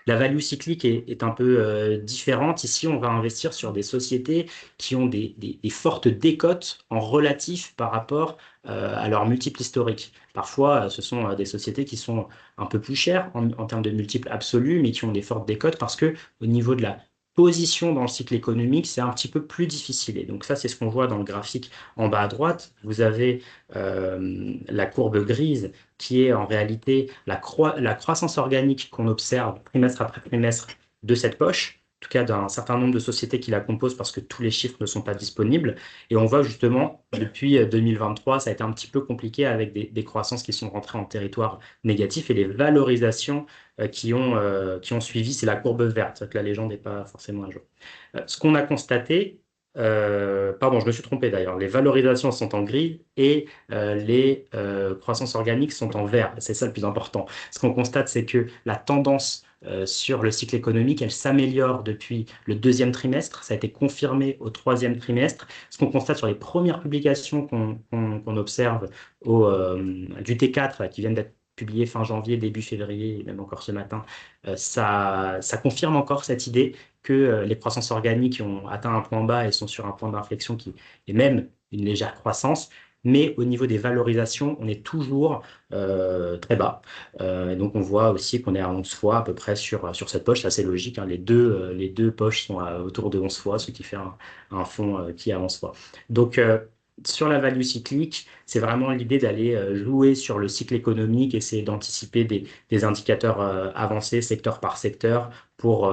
La value cyclique est un peu différente. Ici, on va investir sur des sociétés qui ont des fortes décotes en relatif par rapport à leur multiple historique. Parfois, ce sont des sociétés qui sont un peu plus chères en termes de multiples absolus, mais qui ont des fortes décotes parce que au niveau de la position dans le cycle économique, c'est un petit peu plus difficile. Et donc ça, c'est ce qu'on voit dans le graphique en bas à droite. Vous avez la courbe grise qui est en réalité la croissance organique qu'on observe trimestre après trimestre de cette poche, en tout cas d'un certain nombre de sociétés qui la composent parce que tous les chiffres ne sont pas disponibles. Et on voit justement, depuis 2023, ça a été un petit peu compliqué avec des croissances qui sont rentrées en territoire négatif et les valorisations qui ont suivi, c'est la courbe verte. C'est-à-dire que la légende n'est pas forcément à jour. Ce qu'on a constaté, pardon, je me suis trompé d'ailleurs, les valorisations sont en gris et les croissances organiques sont en vert. C'est ça le plus important. Ce qu'on constate, c'est que la tendance sur le cycle économique, elle s'améliore depuis le deuxième trimestre. Ça a été confirmé au troisième trimestre. Ce qu'on constate sur les premières publications qu'on observe du T4 là, qui viennent d'être publiées fin janvier, début février, et même encore ce matin, ça confirme encore cette idée que les croissances organiques ont atteint un point bas et sont sur un point d'inflexion qui est même une légère croissance. Mais au niveau des valorisations, on est toujours très bas. Et donc, on voit aussi qu'on est à 11 fois à peu près sur cette poche. C'est assez logique, hein. Les deux poches sont autour de 11 fois, ce qui fait un fonds qui est à 11 fois. Donc, sur la value cyclique, c'est vraiment l'idée d'aller jouer sur le cycle économique, essayer d'anticiper des indicateurs avancés secteur par secteur pour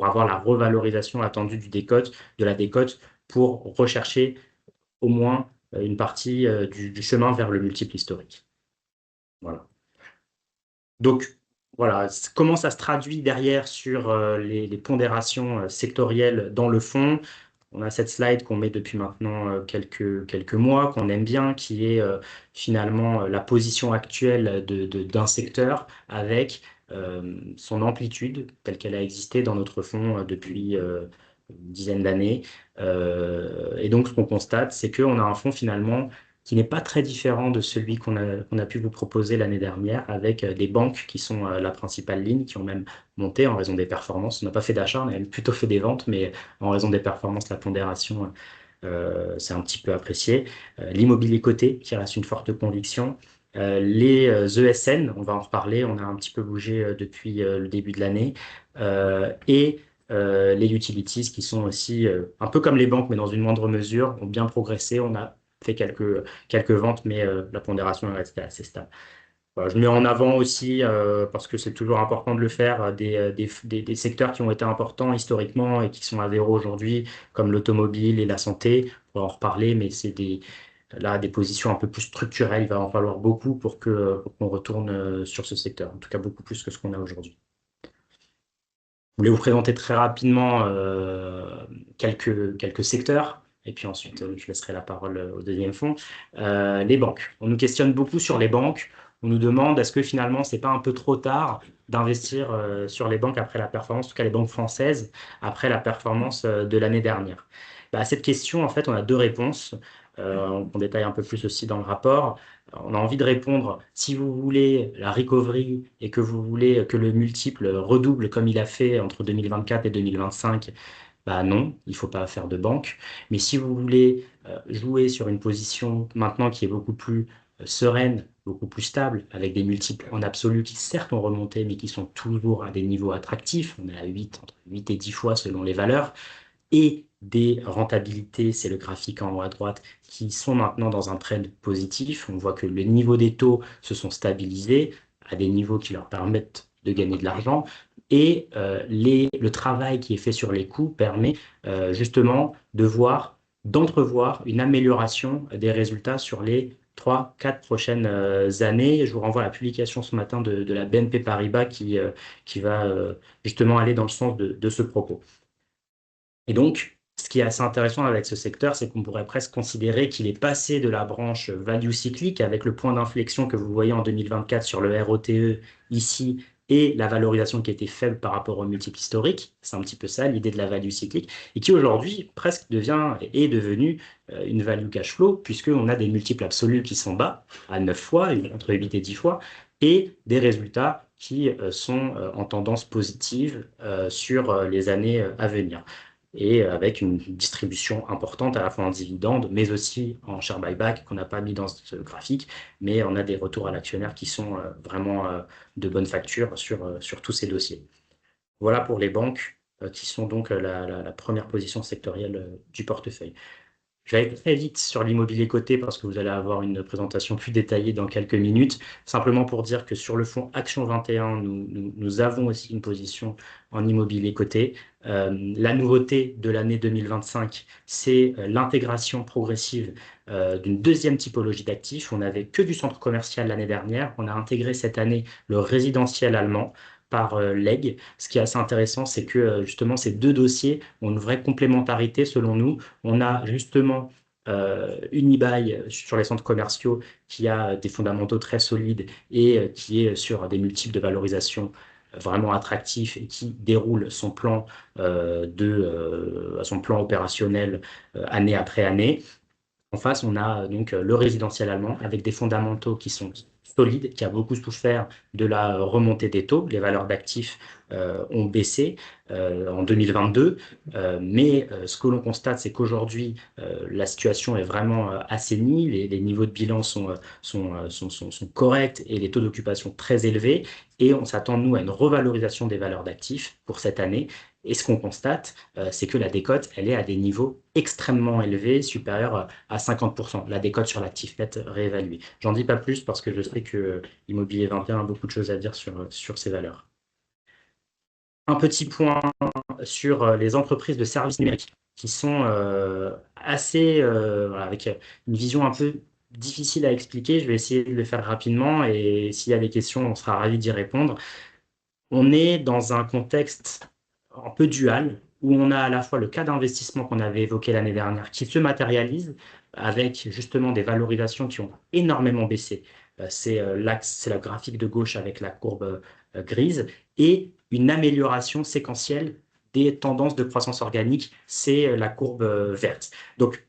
avoir la revalorisation attendue de la décote pour rechercher au moins une partie du chemin vers le multiple historique. Voilà. Donc, voilà, comment ça se traduit derrière sur les pondérations sectorielles dans le fond. On a cette slide qu'on met depuis maintenant quelques mois, qu'on aime bien, qui est finalement la position actuelle d'un secteur avec son amplitude telle qu'elle a existé dans notre fonds depuis une dizaine d'années. Et donc, ce qu'on constate, c'est qu'on a un fonds finalement qui n'est pas très différent de celui qu'on a pu vous proposer l'année dernière, avec des banques qui sont la principale ligne, qui ont même monté en raison des performances. On n'a pas fait d'achat, on a même plutôt fait des ventes, mais en raison des performances, la pondération, c'est un petit peu apprécié. L'immobilier coté, qui reste une forte conviction. Les ESN, on va en reparler, on a un petit peu bougé depuis le début de l'année. Et les utilities, qui sont aussi, un peu comme les banques, mais dans une moindre mesure, ont bien progressé. On a fait quelques ventes, mais la pondération est restée assez stable. Voilà, je mets en avant aussi, parce que c'est toujours important de le faire, des secteurs qui ont été importants historiquement et qui sont à zéro aujourd'hui, comme l'automobile et la santé. On va en reparler, mais c'est des positions un peu plus structurelles. Il va en falloir beaucoup pour qu'on retourne sur ce secteur, en tout cas beaucoup plus que ce qu'on a aujourd'hui. Je voulais vous présenter très rapidement quelques secteurs. Et puis ensuite, je laisserai la parole au deuxième fonds. Les banques. On nous questionne beaucoup sur les banques. On nous demande est-ce que finalement, c'est pas un peu trop tard d'investir sur les banques après la performance, en tout cas les banques françaises, après la performance de l'année dernière. À cette question, en fait, on a deux réponses. On détaille un peu plus aussi dans le rapport. On a envie de répondre, si vous voulez la recovery et que vous voulez que le multiple redouble comme il a fait entre 2024 et 2025, bah non, il ne faut pas faire de banque. Mais si vous voulez jouer sur une position maintenant qui est beaucoup plus sereine, beaucoup plus stable, avec des multiples en absolu qui certes ont remonté, mais qui sont toujours à des niveaux attractifs, on est à 8, entre 8 et 10 fois selon les valeurs, et des rentabilités, c'est le graphique en haut à droite, qui sont maintenant dans un trend positif. On voit que les niveaux des taux se sont stabilisés à des niveaux qui leur permettent de gagner de l'argent. Et le travail qui est fait sur les coûts permet justement d'entrevoir une amélioration des résultats sur les 3-4 prochaines années. Je vous renvoie à la publication ce matin de la BNP Paribas qui va justement aller dans le sens de ce propos. Et donc, ce qui est assez intéressant avec ce secteur, c'est qu'on pourrait presque considérer qu'il est passé de la branche value cyclique avec le point d'inflexion que vous voyez en 2024 sur le ROTE ici et la valorisation qui était faible par rapport au multiple historique. C'est un petit peu ça l'idée de la value cyclique et qui aujourd'hui presque est devenue une value cash flow puisqu'on a des multiples absolus qui sont bas à 9 fois, entre 8 et 10 fois et des résultats qui sont en tendance positive sur les années à venir et avec une distribution importante à la fois en dividendes, mais aussi en share buyback qu'on n'a pas mis dans ce graphique, mais on a des retours à l'actionnaire qui sont vraiment de bonne facture sur tous ces dossiers. Voilà pour les banques. qui sont donc la première position sectorielle du portefeuille. Je vais aller très vite sur l'immobilier coté parce que vous allez avoir une présentation plus détaillée dans quelques minutes. Simplement pour dire que sur le fonds Action 21, nous avons aussi une position en immobilier coté. La nouveauté de l'année 2025, c'est l'intégration progressive d'une deuxième typologie d'actifs. On n'avait que du centre commercial l'année dernière. On a intégré cette année le résidentiel allemand par LEG. Ce qui est assez intéressant, c'est que justement ces deux dossiers ont une vraie complémentarité selon nous. On a justement Unibail sur les centres commerciaux qui a des fondamentaux très solides et qui est sur des multiples de valorisation vraiment attractifs et qui déroule son plan, son plan opérationnel année après année. En face, on a donc le résidentiel allemand avec des fondamentaux qui sont solides, qui a beaucoup souffert de la remontée des taux. Les valeurs d'actifs ont baissé en 2022. Mais ce que l'on constate, c'est qu'aujourd'hui, la situation est vraiment assainie. Les niveaux de bilan sont corrects et les taux d'occupation très élevés. Et on s'attend, nous, à une revalorisation des valeurs d'actifs pour cette année. Et ce qu'on constate, c'est que la décote, elle est à des niveaux extrêmement élevés, supérieurs à 50%, la décote sur l'actif net réévalué. J'en dis pas plus parce que je sais que Immobilier 21 a beaucoup de choses à dire sur ces valeurs. Un petit point sur les entreprises de services numériques qui sont assez, voilà, avec une vision un peu difficile à expliquer. Je vais essayer de le faire rapidement et s'il y a des questions, on sera ravis d'y répondre. On est dans un contexte un peu dual, où on a à la fois le cas d'investissement qu'on avait évoqué l'année dernière, qui se matérialise avec justement des valorisations qui ont énormément baissé. C'est l'axe, c'est la graphique de gauche avec la courbe grise, et une amélioration séquentielle des tendances de croissance organique, c'est la courbe verte. Donc,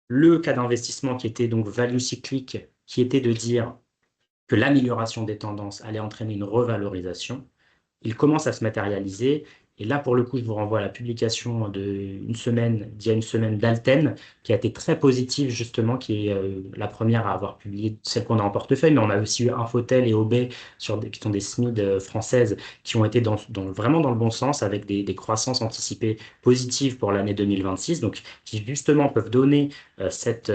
le cas d'investissement qui était donc value cyclique, qui était de dire que l'amélioration des tendances allait entraîner une revalorisation, il commence à se matérialiser. Et là, pour le coup, je vous renvoie à la publication d'il y a une semaine d'Alten, qui a été très positive, justement, qui est la première à avoir publié celle qu'on a en portefeuille, mais on a aussi eu Infotel et OB, qui sont des SMID françaises, qui ont été vraiment dans le bon sens, avec des croissances anticipées positives pour l'année 2026, donc qui justement peuvent donner cette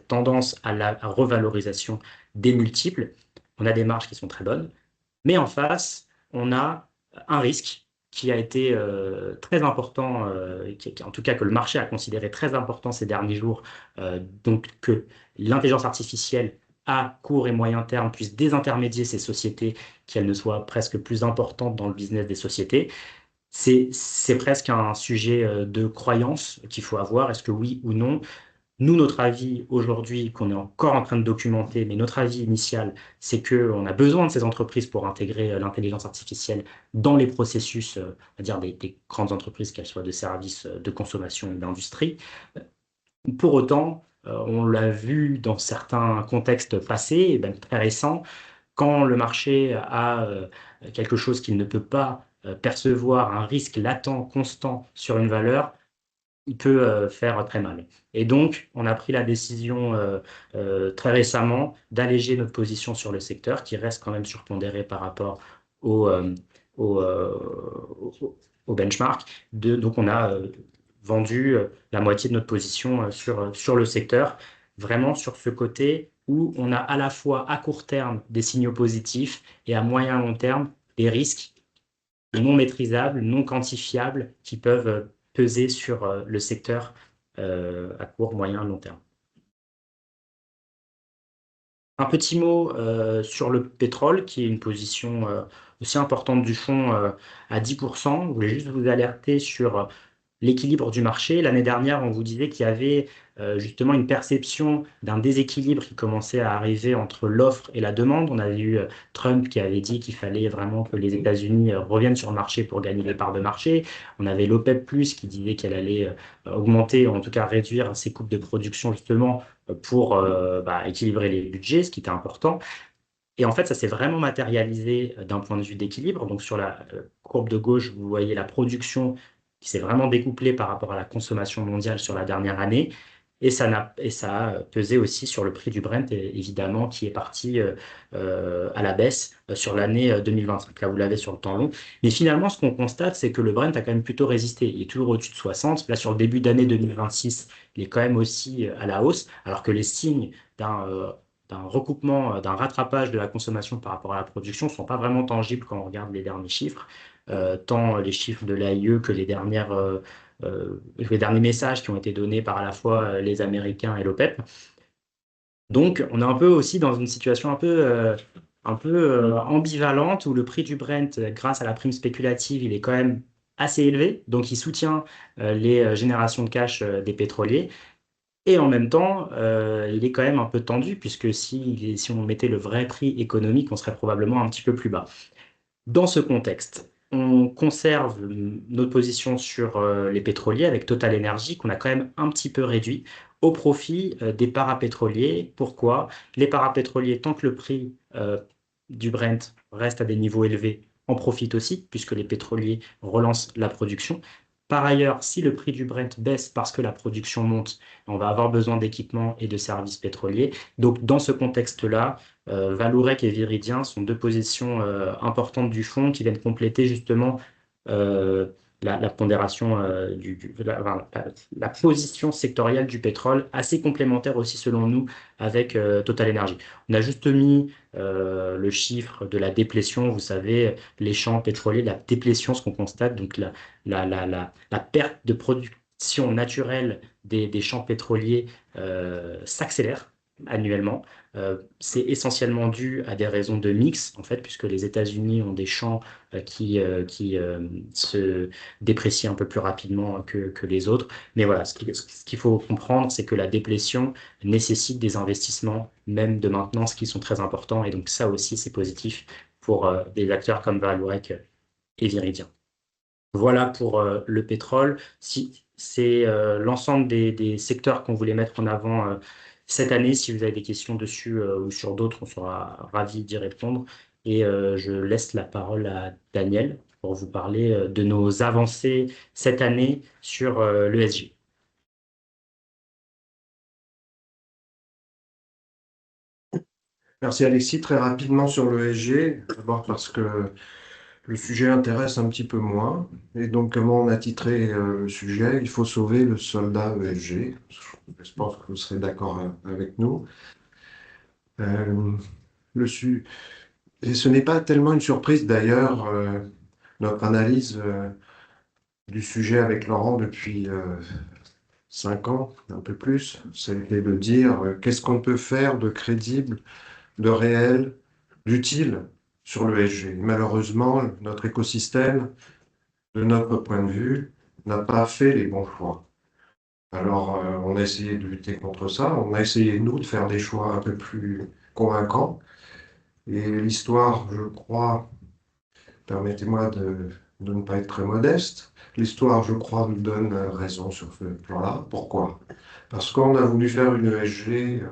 tendance à la revalorisation des multiples. On a des marges qui sont très bonnes, mais en face, on a un risque qui a été très important, en tout cas que le marché a considéré très important ces derniers jours, donc que l'intelligence artificielle à court et moyen terme puisse désintermédier ces sociétés, qu'elles ne soient presque plus importantes dans le business des sociétés. C'est presque un sujet de croyance qu'il faut avoir, est-ce que oui ou non? Nous, notre avis aujourd'hui, qu'on est encore en train de documenter, mais notre avis initial, c'est qu'on a besoin de ces entreprises pour intégrer l'intelligence artificielle dans les processus, on va dire des grandes entreprises, qu'elles soient de services, de consommation et d'industrie. Pour autant, on l'a vu dans certains contextes passés, et même très récents, quand le marché a quelque chose qu'il ne peut pas percevoir, un risque latent, constant sur une valeur, il peut faire très mal. Et donc, on a pris la décision très récemment d'alléger notre position sur le secteur, qui reste quand même surpondéré par rapport au, au, euh, au benchmark. Donc, on a vendu la moitié de notre position sur le secteur, vraiment sur ce côté où on a à la fois à court terme des signaux positifs et à moyen long terme des risques non maîtrisables, non quantifiables qui peuvent peser sur le secteur à court, moyen, long terme. Un petit mot sur le pétrole, qui est une position aussi importante du fonds à 10%. Je voulais juste vous alerter sur l'équilibre du marché. L'année dernière, on vous disait qu'il y avait justement une perception d'un déséquilibre qui commençait à arriver entre l'offre et la demande. On avait eu Trump qui avait dit qu'il fallait vraiment que les États-Unis reviennent sur le marché pour gagner des parts de marché. On avait l'OPEP+, qui disait qu'elle allait augmenter, ou en tout cas réduire ses coupes de production justement pour équilibrer les budgets, ce qui était important. Et en fait, ça s'est vraiment matérialisé d'un point de vue d'équilibre. Donc, sur la courbe de gauche, vous voyez la production qui s'est vraiment découplée par rapport à la consommation mondiale sur la dernière année. et ça a pesé aussi sur le prix du Brent, évidemment, qui est parti à la baisse sur l'année 2025. Là, vous l'avez sur le temps long. Mais finalement, ce qu'on constate, c'est que le Brent a quand même plutôt résisté. Il est toujours au-dessus de 60. Là, sur le début d'année 2026, il est quand même aussi à la hausse, alors que les signes d'un recoupement, d'un rattrapage de la consommation par rapport à la production ne sont pas vraiment tangibles quand on regarde les derniers chiffres, tant les chiffres de l'AIE que les derniers messages qui ont été donnés par à la fois les Américains et l'OPEP. Donc, on est un peu aussi dans une situation un peu ambivalente où le prix du Brent, grâce à la prime spéculative, il est quand même assez élevé. Donc, il soutient les générations de cash des pétroliers. Et en même temps, il est quand même un peu tendu, puisque si on mettait le vrai prix économique, on serait probablement un petit peu plus bas. Dans ce contexte, on conserve notre position sur les pétroliers avec Total Energy, qu'on a quand même un petit peu réduit au profit des parapétroliers. Pourquoi? Les parapétroliers, tant que le prix du Brent reste à des niveaux élevés, en profitent aussi, puisque les pétroliers relancent la production. Par ailleurs, si le prix du Brent baisse parce que la production monte, on va avoir besoin d'équipements et de services pétroliers. Donc, dans ce contexte-là, Vallourec et Viridien sont deux positions importantes du fonds qui viennent compléter justement euh, la pondération la position sectorielle du pétrole, assez complémentaire aussi selon nous avec Total Energy. On a juste mis le chiffre de la déplétion, vous savez, les champs pétroliers, la déplétion, ce qu'on constate, donc la perte de production naturelle des champs pétroliers s'accélère annuellement. C'est essentiellement dû à des raisons de mix, en fait, puisque les États-Unis ont des champs qui se déprécient un peu plus rapidement que les autres. Mais voilà, ce qu'il faut comprendre, c'est que la déplétion nécessite des investissements, même de maintenance, qui sont très importants. Et donc ça aussi, c'est positif pour des acteurs comme Vallourec et Viridien. Voilà pour le pétrole. Si, c'est l'ensemble des secteurs qu'on voulait mettre en avant cette année. Si vous avez des questions dessus ou sur d'autres, on sera ravis d'y répondre. Et je laisse la parole à Daniel pour vous parler de nos avancées cette année sur l'ESG. Merci Alexis. Très rapidement sur le SG, d'abord parce que le sujet intéresse un petit peu moins. Et donc, comment on a titré le sujet? Il faut sauver le soldat ESG. Je pense que vous serez d'accord avec nous. Euh, le su- Et ce n'est pas tellement une surprise d'ailleurs, notre analyse du sujet avec Laurent depuis 5 ans, un peu plus, c'était de dire qu'est-ce qu'on peut faire de crédible, de réel, d'utile sur le SG. Malheureusement, notre écosystème, de notre point de vue, n'a pas fait les bons choix. Alors, on a essayé de lutter contre ça, on a essayé, nous, de faire des choix un peu plus convaincants. Et l'histoire, je crois, permettez-moi de ne pas être très modeste, l'histoire, je crois, nous donne raison sur ce plan-là. Pourquoi? Parce qu'on a voulu faire une ESG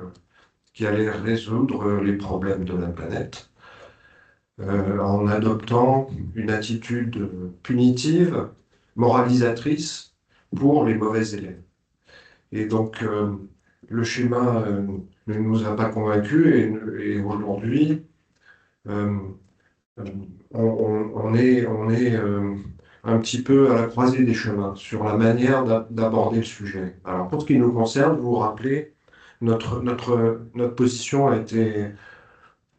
qui allait résoudre les problèmes de la planète en adoptant une attitude punitive, moralisatrice pour les mauvais élèves. Et donc, le schéma ne nous a pas convaincus et aujourd'hui, euh, on est un petit peu à la croisée des chemins sur la manière d'aborder le sujet. Alors, pour ce qui nous concerne, vous vous rappelez, notre position a été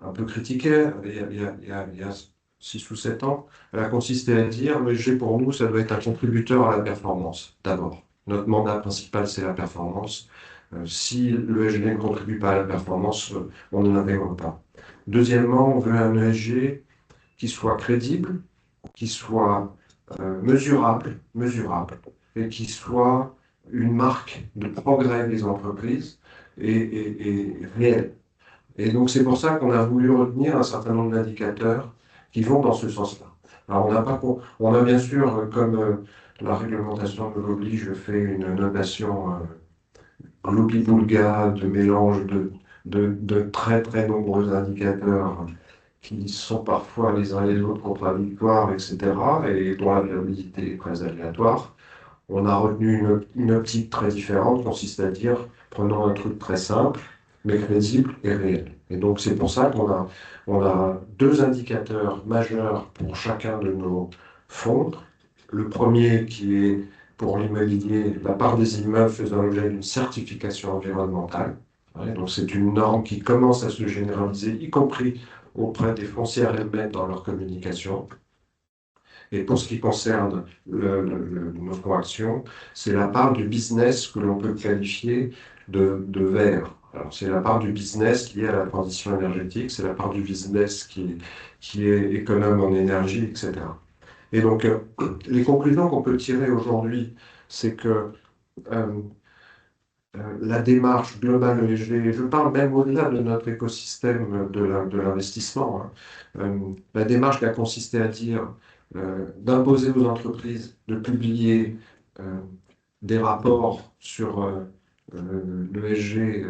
un peu critiquée il y a 6 ou 7 ans. Elle a consisté à dire, le G pour nous, ça doit être un contributeur à la performance, d'abord. Notre mandat principal, c'est la performance. Si le ESG ne contribue pas à la performance, on ne l'intègre pas. Deuxièmement, on veut un ESG qui soit crédible, qui soit mesurable, et qui soit une marque de progrès des entreprises et réelle. Et donc c'est pour ça qu'on a voulu retenir un certain nombre d'indicateurs qui vont dans ce sens-là. Alors on a bien sûr, comme la réglementation nous l'oblige, fait une notation gloubi-boulga de mélange de très très nombreux indicateurs qui sont parfois les uns les autres contradictoires, etc., et dont la viabilité est très aléatoire. on a retenu une optique très différente, consiste à dire, prenons un truc très simple, mais crédible et réel. Et donc c'est pour ça on a deux indicateurs majeurs pour chacun de nos fonds. Le premier qui est pour l'immobilier, la part des immeubles faisant l'objet d'une certification environnementale. Ouais, donc c'est une norme qui commence à se généraliser, y compris auprès des foncières elles-mêmes dans leur communication. Et pour ce qui concerne nos fonds actions, c'est la part du business que l'on peut qualifier de vert. Alors, c'est la part du business liée à la transition énergétique, c'est la part du business qui est économe en énergie, etc. Et donc, les conclusions qu'on peut tirer aujourd'hui, c'est que euh, la démarche globale ESG, je parle même au-delà de notre écosystème de l'investissement, hein. La démarche qui a consisté à dire d'imposer aux entreprises de publier euh, des rapports sur l'ESG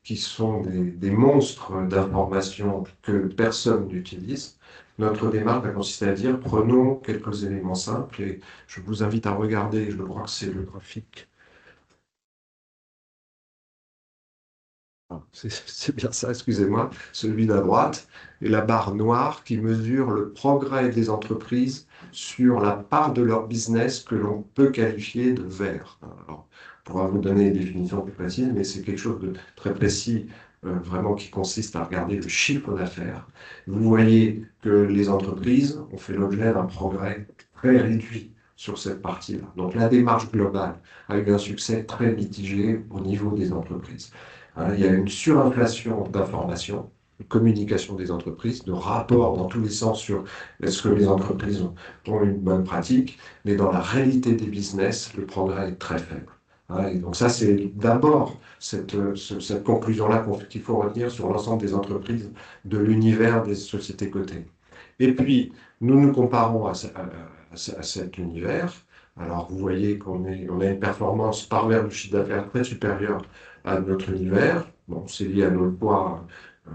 qui sont des monstres d'informations que personne n'utilise. Notre démarche a consisté à dire prenons quelques éléments simples et je vous invite à regarder, je crois que c'est le graphique. Ah, c'est bien ça, excusez-moi, celui d'à droite, et la barre noire qui mesure le progrès des entreprises sur la part de leur business que l'on peut qualifier de vert. Alors, on pourra vous donner des définitions plus précises, mais c'est quelque chose de très précis, vraiment qui consiste à regarder le chiffre d'affaires. Vous voyez que les entreprises ont fait l'objet d'un progrès très réduit sur cette partie-là. Donc la démarche globale a eu un succès très mitigé au niveau des entreprises. Hein, il y a une surinflation d'informations, de communication des entreprises, de rapports dans tous les sens sur est-ce que les entreprises ont une bonne pratique, mais dans la réalité des business, le progrès est très faible. Hein, et donc ça, c'est d'abord cette conclusion-là qu'il faut retenir sur l'ensemble des entreprises de l'univers des sociétés cotées. Et puis, nous nous comparons à cet univers. Alors, vous voyez on a une performance par vers du chiffre d'affaires très supérieure à notre univers. Bon, c'est lié à notre poids, euh,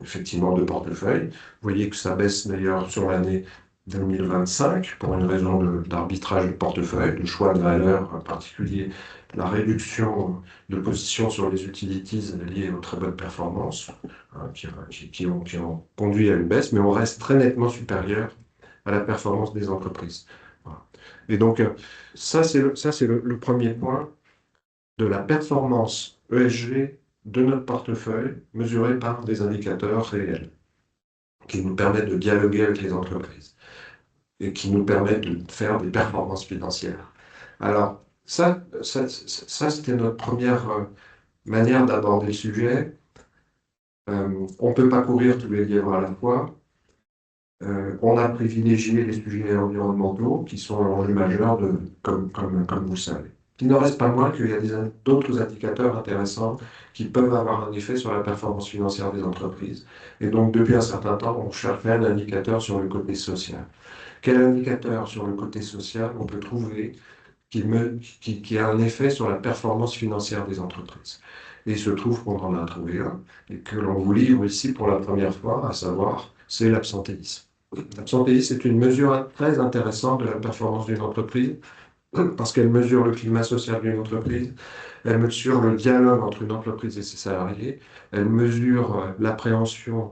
effectivement, de portefeuille. Vous voyez que ça baisse d'ailleurs sur l'année 2025 pour une raison d'arbitrage de portefeuille, de choix de valeur, en particulier la réduction de position sur les utilities liées aux très bonnes performances, hein, qui ont conduit à une baisse, mais on reste très nettement supérieur à la performance des entreprises. Voilà. Et donc, ça, c'est le premier point de la performance ESG de notre portefeuille mesurée par des indicateurs réels qui nous permettent de dialoguer avec les entreprises et qui nous permettent de faire des performances financières. Alors, ça c'était notre première manière d'aborder le sujet. On ne peut pas courir tous les lièvres à la fois. On a privilégié les sujets environnementaux qui sont l'enjeu majeur, comme vous le savez. Il n'en reste pas moins qu'il y a d'autres indicateurs intéressants qui peuvent avoir un effet sur la performance financière des entreprises. Et donc, depuis un certain temps, on cherchait un indicateur sur le côté social. Quel indicateur sur le côté social on peut trouver qui a un effet sur la performance financière des entreprises? Et il se trouve qu'on en a trouvé un, et que l'on vous livre ici pour la première fois, à savoir, c'est l'absentéisme. L'absentéisme est une mesure très intéressante de la performance d'une entreprise, parce qu'elle mesure le climat social d'une entreprise, elle mesure le dialogue entre une entreprise et ses salariés, elle mesure l'appréhension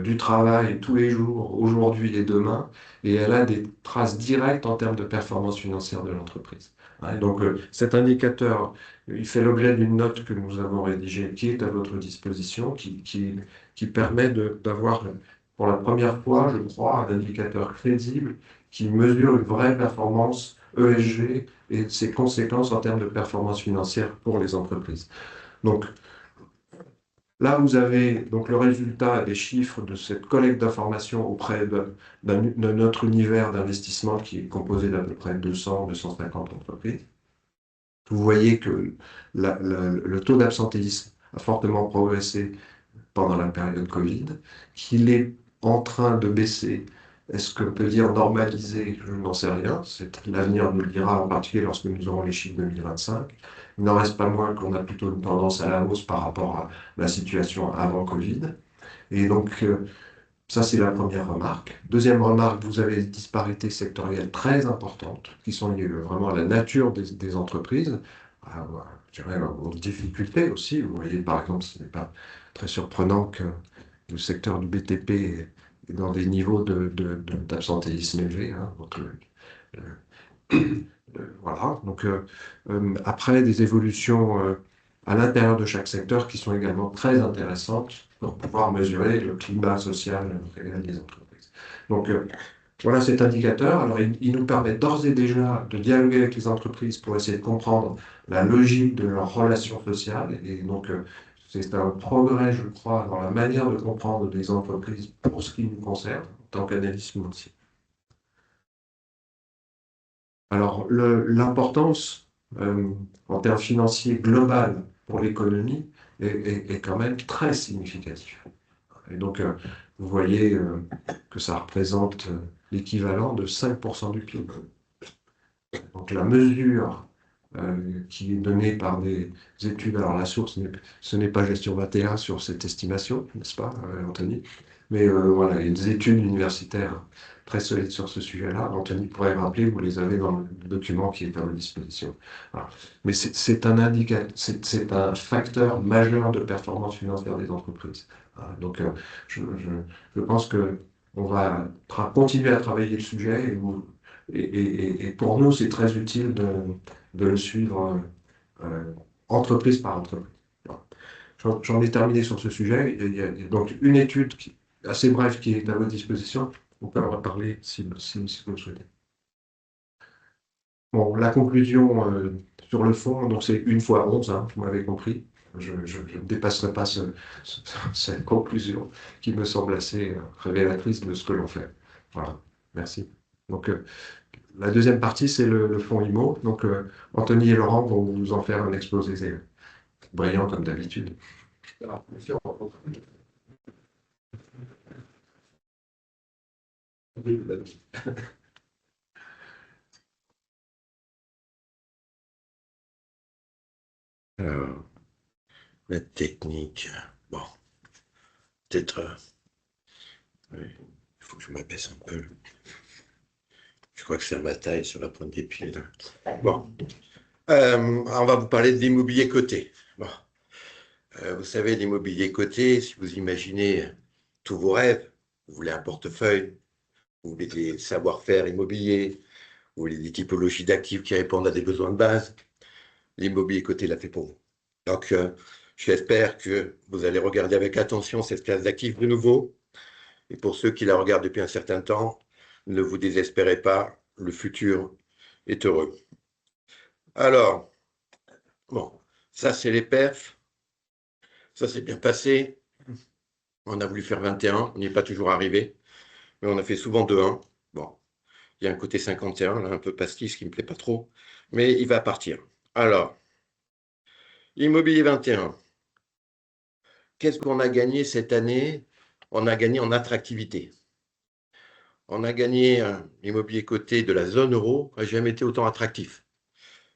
du travail tous les jours, aujourd'hui et demain, et elle a des traces directes en termes de performance financière de l'entreprise. Hein, donc cet indicateur, il fait l'objet d'une note que nous avons rédigée, qui est à votre disposition, qui permet d'avoir pour la première fois, je crois, un indicateur crédible qui mesure une vraie performance ESG et ses conséquences en termes de performance financière pour les entreprises. Donc là, vous avez donc le résultat des chiffres de cette collecte d'informations auprès de notre univers d'investissement qui est composé d'à peu près 200-250 entreprises. Vous voyez que le taux d'absentéisme a fortement progressé pendant la période Covid, qu'il est en train de baisser. Est-ce qu'on peut dire normaliser? Je n'en sais rien. L'avenir nous le dira, en particulier lorsque nous aurons les chiffres 2025. Il n'en reste pas moins qu'on a plutôt une tendance à la hausse par rapport à la situation avant Covid. Et donc, Ça, c'est la première remarque. Deuxième remarque, vous avez des disparités sectorielles très importantes qui sont liées vraiment à la nature des entreprises, je dirais, aux difficultés aussi. Vous voyez, par exemple, ce n'est pas très surprenant que le secteur du BTP est dans des niveaux d'absentéisme élevés, hein. Donc, voilà. Donc, après, des évolutions à l'intérieur de chaque secteur qui sont également très intéressantes pour pouvoir mesurer le climat social réel des entreprises. Donc, voilà cet indicateur. Alors, il nous permet d'ores et déjà de dialoguer avec les entreprises pour essayer de comprendre la logique de leurs relations sociales. Et donc, c'est un progrès, je crois, dans la manière de comprendre les entreprises pour ce qui nous concerne, en tant qu'analyste financier. Alors, l'importance en termes financiers global pour l'économie est quand même très significative. Et donc, vous voyez que ça représente l'équivalent de 5% du PIB. Donc, la mesure qui est donnée par des études, alors la source, ce n'est pas Gestion 21 sur cette estimation, n'est-ce pas, Anthony? Mais voilà, il y a des études universitaires très solides sur ce sujet-là. Anthony pourrait rappeler, vous les avez dans le document qui est à votre disposition. Voilà. Mais c'est un indicateur, c'est un facteur majeur de performance financière des entreprises. Voilà. Donc, je pense que on va continuer à travailler le sujet et pour nous, c'est très utile de le suivre entreprise par entreprise. Voilà. J'en ai terminé sur ce sujet. Il y a donc une étude assez brève qui est à votre disposition. On peut en reparler si vous le souhaitez. Bon, la conclusion sur le fond, donc c'est 1 x 11, hein, vous m'avez compris. Je ne dépasserai pas cette conclusion qui me semble assez révélatrice de ce que l'on fait. Voilà, merci. Donc, la deuxième partie, c'est le fonds IMO. Donc, Anthony et Laurent vont vous en faire un exposé brillant comme d'habitude. Alors, monsieur, Alors, la technique. Bon, peut-être. Oui, il faut que je m'abaisse un peu. Je crois que c'est ma taille sur la pointe des pieds. Là. Bon. On va vous parler de l'immobilier coté. Bon. Vous savez, l'immobilier coté, si vous imaginez tous vos rêves, vous voulez un portefeuille, vous voulez des savoir-faire immobiliers, vous voulez des typologies d'actifs qui répondent à des besoins de base, l'immobilier coté l'a fait pour vous. Donc, j'espère que vous allez regarder avec attention cette classe d'actifs de nouveau. Et pour ceux qui la regardent depuis un certain temps, ne vous désespérez pas, le futur est heureux. Alors, bon, ça c'est les perfs, ça s'est bien passé. On a voulu faire 21, on n'y est pas toujours arrivé, mais on a fait souvent 2-1. Bon, il y a un côté 51, là, un peu pastiche qui ne me plaît pas trop, mais il va partir. Alors, immobilier 21. Qu'est-ce qu'on a gagné cette année? On a gagné en attractivité. On a gagné l'immobilier coté de la zone euro, n'a jamais été autant attractif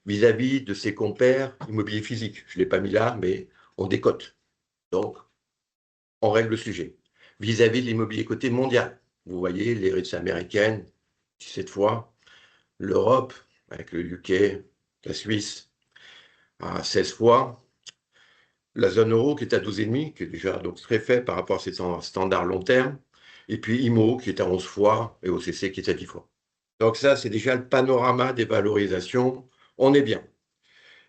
vis-à-vis de ses compères immobiliers physiques. Je ne l'ai pas mis là, mais on décote. Donc, on règle le sujet. Vis-à-vis de l'immobilier coté mondial. Vous voyez, les REITs américaines, 17 fois. L'Europe, avec le UK, la Suisse, à 16 fois. La zone euro qui est à 12,5, qui est déjà donc très faible par rapport à ses standards long terme. Et puis IMO qui est à 11 fois et OCC qui est à 10 fois. Donc ça, c'est déjà le panorama des valorisations. On est bien.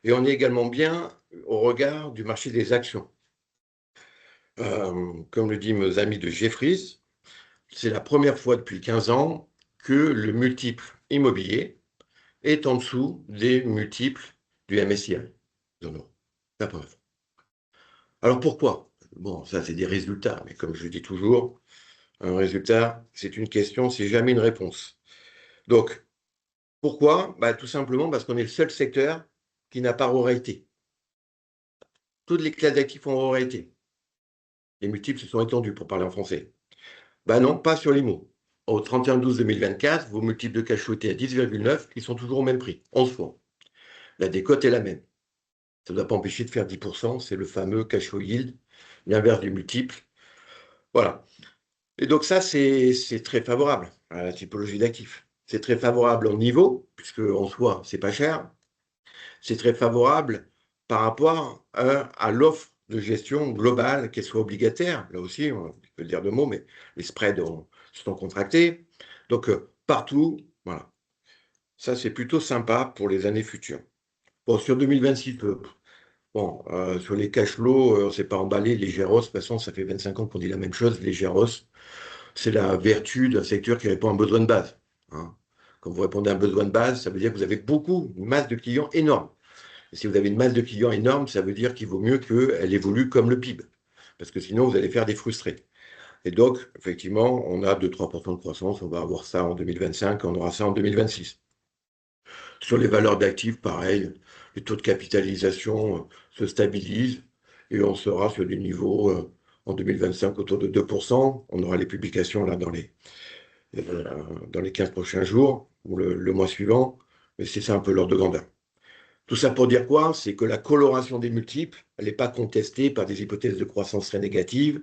Et on est également bien au regard du marché des actions. Comme le disent mes amis de Jefferies, c'est la première fois depuis 15 ans que le multiple immobilier est en dessous des multiples du MSCI. La première fois. Alors pourquoi? Bon, ça c'est des résultats, mais comme je dis toujours, un résultat, c'est une question, c'est jamais une réponse. Donc, pourquoi? Tout simplement parce qu'on est le seul secteur qui n'a pas re-raté. Toutes les classes d'actifs ont re-raté. Les multiples se sont étendus, pour parler en français. Non, pas sur l'IMO. Au 31-12-2024, vos multiples de cash flow étaient à 10,9, ils sont toujours au même prix, 11 fois. La décote est la même. Ça ne doit pas empêcher de faire 10%, c'est le fameux cash flow yield, l'inverse du multiple. Voilà. Et donc ça, c'est très favorable à la typologie d'actifs. C'est très favorable au niveau, puisque en soi, c'est pas cher. C'est très favorable par rapport à l'offre de gestion globale, qu'elle soit obligataire. Là aussi, on peut dire deux mots, mais les spreads sont contractés. Donc, partout, voilà. Ça, c'est plutôt sympa pour les années futures. Bon, sur 2026, bon, sur les cash flows, on ne s'est pas emballé. Les GEROS, de toute façon, ça fait 25 ans qu'on dit la même chose. Les GEROS, c'est la vertu d'un secteur qui répond à un besoin de base, hein. Quand vous répondez à un besoin de base, ça veut dire que vous avez beaucoup, une masse de clients énorme. Et si vous avez une masse de clients énorme, ça veut dire qu'il vaut mieux qu'elle évolue comme le PIB. Parce que sinon, vous allez faire des frustrés. Et donc, effectivement, on a 2-3% de croissance. On va avoir ça en 2025, on aura ça en 2026. Sur les valeurs d'actifs, pareil, les taux de capitalisation se stabilisent et on sera sur des niveaux en 2025 autour de 2%. On aura les publications là dans les 15 prochains jours ou le mois suivant. Mais c'est ça un peu l'ordre de grandeur. Tout ça pour dire quoi? C'est que la coloration des multiples, elle n'est pas contestée par des hypothèses de croissance très négatives,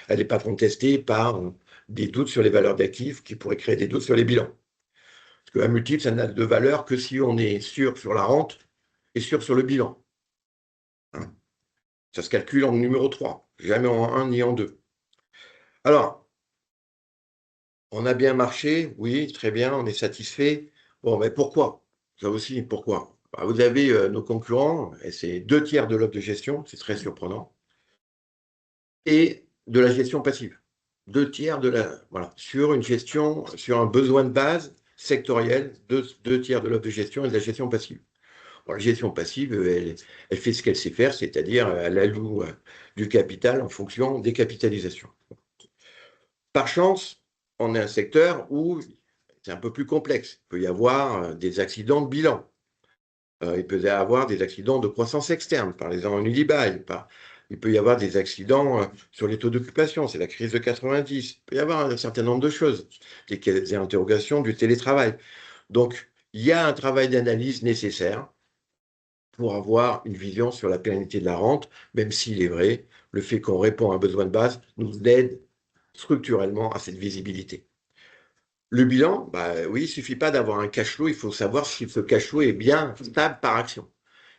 elle n'est pas contestée par des doutes sur les valeurs d'actifs qui pourraient créer des doutes sur les bilans. Parce qu'un multiple, ça n'a de valeur que si on est sûr sur la rente et sûr sur le bilan, hein. Ça se calcule en numéro 3, jamais en 1 ni en 2. Alors, on a bien marché, oui, très bien, on est satisfait. Bon, mais pourquoi? Ça aussi, pourquoi? Bah, vous avez nos concurrents, et c'est 2 tiers de l'offre de gestion, c'est très surprenant, et de la gestion passive. 2 tiers de la, voilà, sur une gestion, sur un besoin de base sectoriel, 2 tiers de l'offre de gestion et de la gestion passive. Bon, la gestion passive, elle fait ce qu'elle sait faire, c'est-à-dire elle alloue du capital en fonction des capitalisations. Par chance, on est un secteur où c'est un peu plus complexe. Il peut y avoir des accidents de bilan. Il peut y avoir des accidents de croissance externe, par exemple en Unibail. Il peut y avoir des accidents sur les taux d'occupation, c'est la crise de 90. Il peut y avoir un certain nombre de choses, des interrogations du télétravail. Donc, il y a un travail d'analyse nécessaire pour avoir une vision sur la pérennité de la rente, même s'il est vrai, le fait qu'on répond à un besoin de base nous aide structurellement à cette visibilité. Le bilan, bah oui, il ne suffit pas d'avoir un cash flow, il faut savoir si ce cash flow est bien stable par action.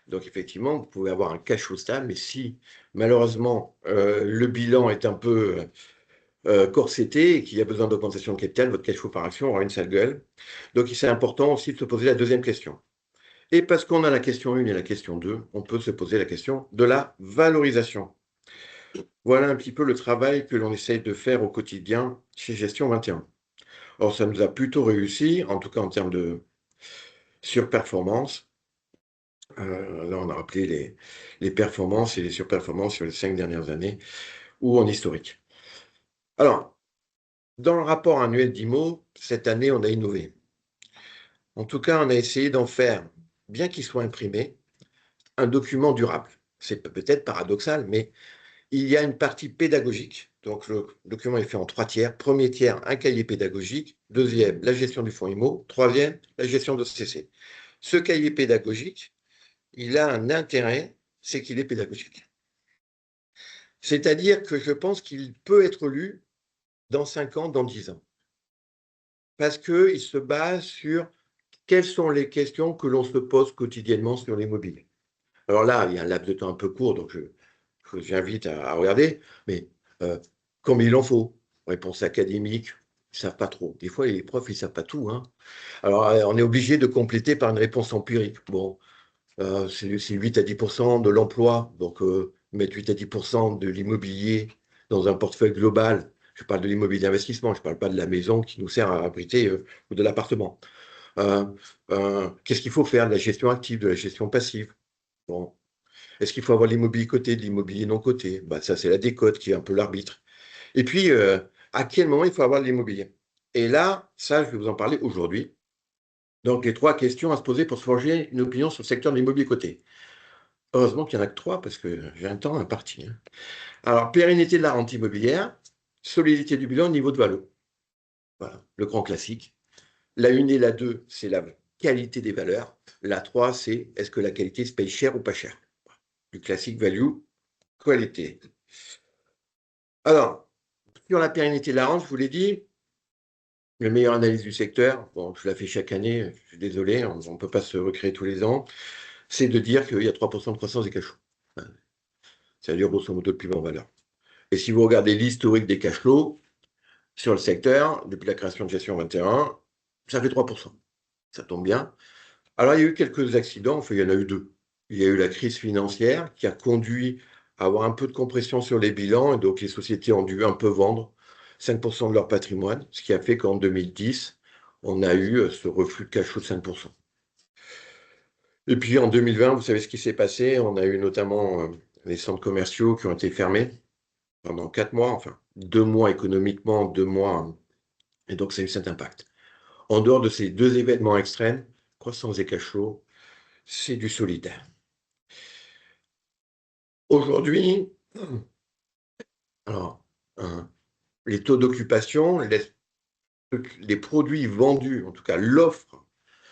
Donc effectivement, vous pouvez avoir un cash flow stable, mais si malheureusement le bilan est un peu corseté et qu'il y a besoin d'augmentation de capital, votre cash flow par action aura une sale gueule. Donc c'est important aussi de se poser la deuxième question. Et parce qu'on a la question 1 et la question 2, on peut se poser la question de la valorisation. Voilà un petit peu le travail que l'on essaye de faire au quotidien chez Gestion 21. Or, ça nous a plutôt réussi, en tout cas en termes de surperformance. Là, on a rappelé les performances et les surperformances sur les 5 dernières années ou en historique. Alors, dans le rapport annuel d'IMO, cette année, on a innové. En tout cas, on a essayé d'en faire, bien qu'il soit imprimé, un document durable. C'est peut-être paradoxal, mais il y a une partie pédagogique. Donc, le document est fait en 3 tiers. Premier tiers, un cahier pédagogique. Deuxième, la gestion du fonds IMO. Troisième, la gestion de CC. Ce cahier pédagogique, il a un intérêt, c'est qu'il est pédagogique. C'est-à-dire que je pense qu'il peut être lu dans 5 ans, dans 10 ans. Parce qu'il se base sur quelles sont les questions que l'on se pose quotidiennement sur l'immobilier. Alors là, il y a un laps de temps un peu court, donc j'invite à regarder, mais combien il en faut? Réponse académique, ils ne savent pas trop. Des fois, les profs, ils ne savent pas tout, hein. Alors, on est obligé de compléter par une réponse empirique. Bon, c'est 8 à 10% de l'emploi, donc mettre 8 à 10% de l'immobilier dans un portefeuille global. Je parle de l'immobilier d'investissement, je ne parle pas de la maison qui nous sert à abriter ou de l'appartement. Qu'est-ce qu'il faut faire? De la gestion active, de la gestion passive. Bon. Est-ce qu'il faut avoir l'immobilier coté, de l'immobilier non coté? Bah, ça, c'est la décote qui est un peu l'arbitre. Et puis, à quel moment il faut avoir de l'immobilier? Et là, ça, je vais vous en parler aujourd'hui. Donc, les 3 questions à se poser pour se forger une opinion sur le secteur de l'immobilier coté. Heureusement qu'il n'y en a que 3 parce que j'ai un temps imparti, hein. Alors, pérennité de la rente immobilière, solidité du bilan, niveau de valo. Voilà, le grand classique. La 1 et la 2, c'est la qualité des valeurs. La 3, c'est est-ce que la qualité se paye cher ou pas cher? Du classique value, qualité. Alors, sur la pérennité de la rente, je vous l'ai dit, la meilleure analyse du secteur, bon, je la fais chaque année, je suis désolé, on ne peut pas se recréer tous les ans, c'est de dire qu'il y a 3% de croissance des cash flows. Ça veut dire grosso modo le plus bas en valeur. Et si vous regardez l'historique des cash flows sur le secteur, depuis la création de gestion 21, ça fait 3%. Ça tombe bien. Alors, il y a eu quelques accidents, enfin, il y en a eu deux. Il y a eu la crise financière qui a conduit à avoir un peu de compression sur les bilans, et donc les sociétés ont dû un peu vendre 5% de leur patrimoine, ce qui a fait qu'en 2010, on a eu ce reflux de cash flow de 5%. Et puis en 2020, vous savez ce qui s'est passé, on a eu notamment les centres commerciaux qui ont été fermés pendant 4 mois, enfin 2 mois économiquement, 2 mois, et donc ça a eu cet impact. En dehors de ces deux événements extrêmes, croissance des cash flows, c'est du solidaire. Aujourd'hui, alors, les taux d'occupation, les produits vendus, en tout cas l'offre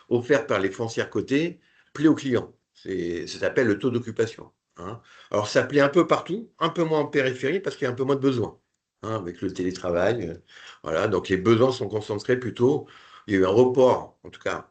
offerte par les foncières cotées, plaît aux clients. Ça s'appelle le taux d'occupation. Hein. Alors, ça plaît un peu partout, un peu moins en périphérie parce qu'il y a un peu moins de besoins. Hein, avec le télétravail, voilà, donc les besoins sont concentrés plutôt. Il y a eu un report, en tout cas,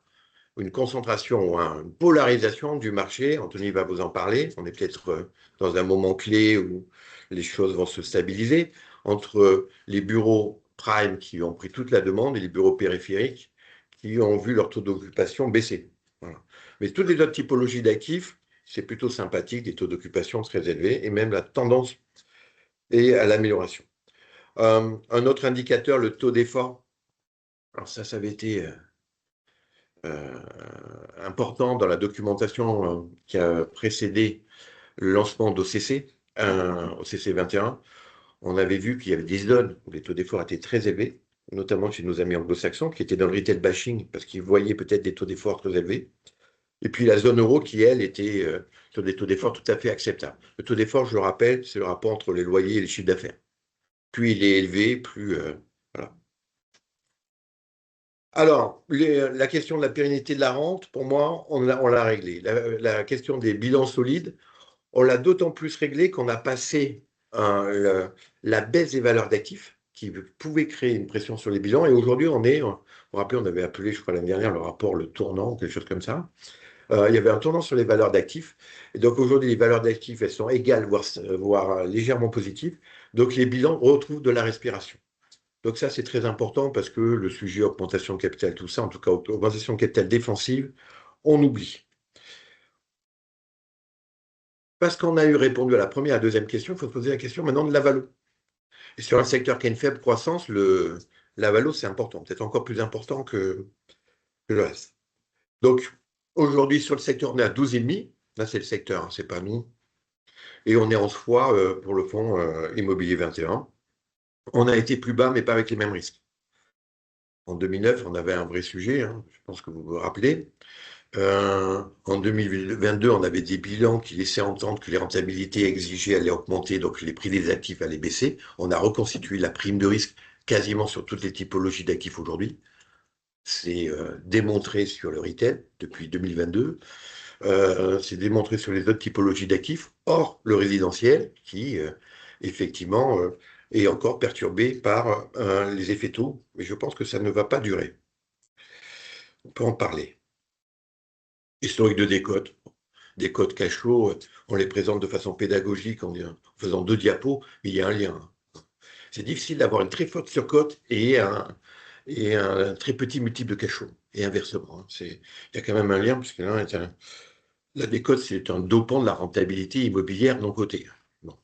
une concentration ou une polarisation du marché. Anthony va vous en parler. On est peut-être dans un moment clé où les choses vont se stabiliser entre les bureaux prime qui ont pris toute la demande et les bureaux périphériques qui ont vu leur taux d'occupation baisser. Voilà. Mais toutes les autres typologies d'actifs, c'est plutôt sympathique, des taux d'occupation très élevés et même la tendance est à l'amélioration. Un autre indicateur, le taux d'effort. Alors ça avait été important dans la documentation qui a précédé le lancement d'OCC, OCC 21. On avait vu qu'il y avait des zones où les taux d'effort étaient très élevés, notamment chez nos amis anglo-saxons qui étaient dans le retail bashing parce qu'ils voyaient peut-être des taux d'effort très élevés. Et puis la zone euro qui, elle, était sur des taux d'effort tout à fait acceptables. Le taux d'effort, je le rappelle, c'est le rapport entre les loyers et les chiffres d'affaires. Plus il est élevé, plus... voilà. Alors, la question de la pérennité de la rente, pour moi, on l'a réglée. La question des bilans solides, on l'a d'autant plus réglée qu'on a passé la baisse des valeurs d'actifs qui pouvait créer une pression sur les bilans. Et aujourd'hui, vous vous rappelez, on avait appelé, je crois, l'année dernière, le rapport le tournant, quelque chose comme ça. Il y avait un tournant sur les valeurs d'actifs. Et donc aujourd'hui, les valeurs d'actifs, elles sont égales, voire légèrement positives. Donc les bilans retrouvent de la respiration. Donc ça, c'est très important parce que le sujet augmentation de capital, tout ça, en tout cas augmentation de capital défensive, on oublie. Parce qu'on a eu répondu à la première et à la deuxième question, il faut se poser la question maintenant de la valo. Et sur un secteur qui a une faible croissance, la valo, c'est important, peut-être encore plus important que le reste. Donc aujourd'hui, sur le secteur, on est à 12,5. Là, c'est le secteur, hein, c'est pas nous. Et on est en soi pour le fonds immobilier 21. On a été plus bas, mais pas avec les mêmes risques. En 2009, on avait un vrai sujet, hein, je pense que vous vous rappelez. En 2022, on avait des bilans qui laissaient entendre que les rentabilités exigées allaient augmenter, donc les prix des actifs allaient baisser. On a reconstitué la prime de risque quasiment sur toutes les typologies d'actifs aujourd'hui. C'est démontré sur le retail depuis 2022. C'est démontré sur les autres typologies d'actifs, hors le résidentiel, qui effectivement est encore perturbé par les effets taux. Mais je pense que ça ne va pas durer. On peut en parler. Historique de décote. Des codes cash flow, on les présente de façon pédagogique en faisant 2 diapos, mais il y a un lien. C'est difficile d'avoir une très forte surcote et un très petit multiple de cash flow, et inversement. Hein. Il y a quand même un lien, parce que la décote, c'est un dopant de la rentabilité immobilière non cotée. Bon.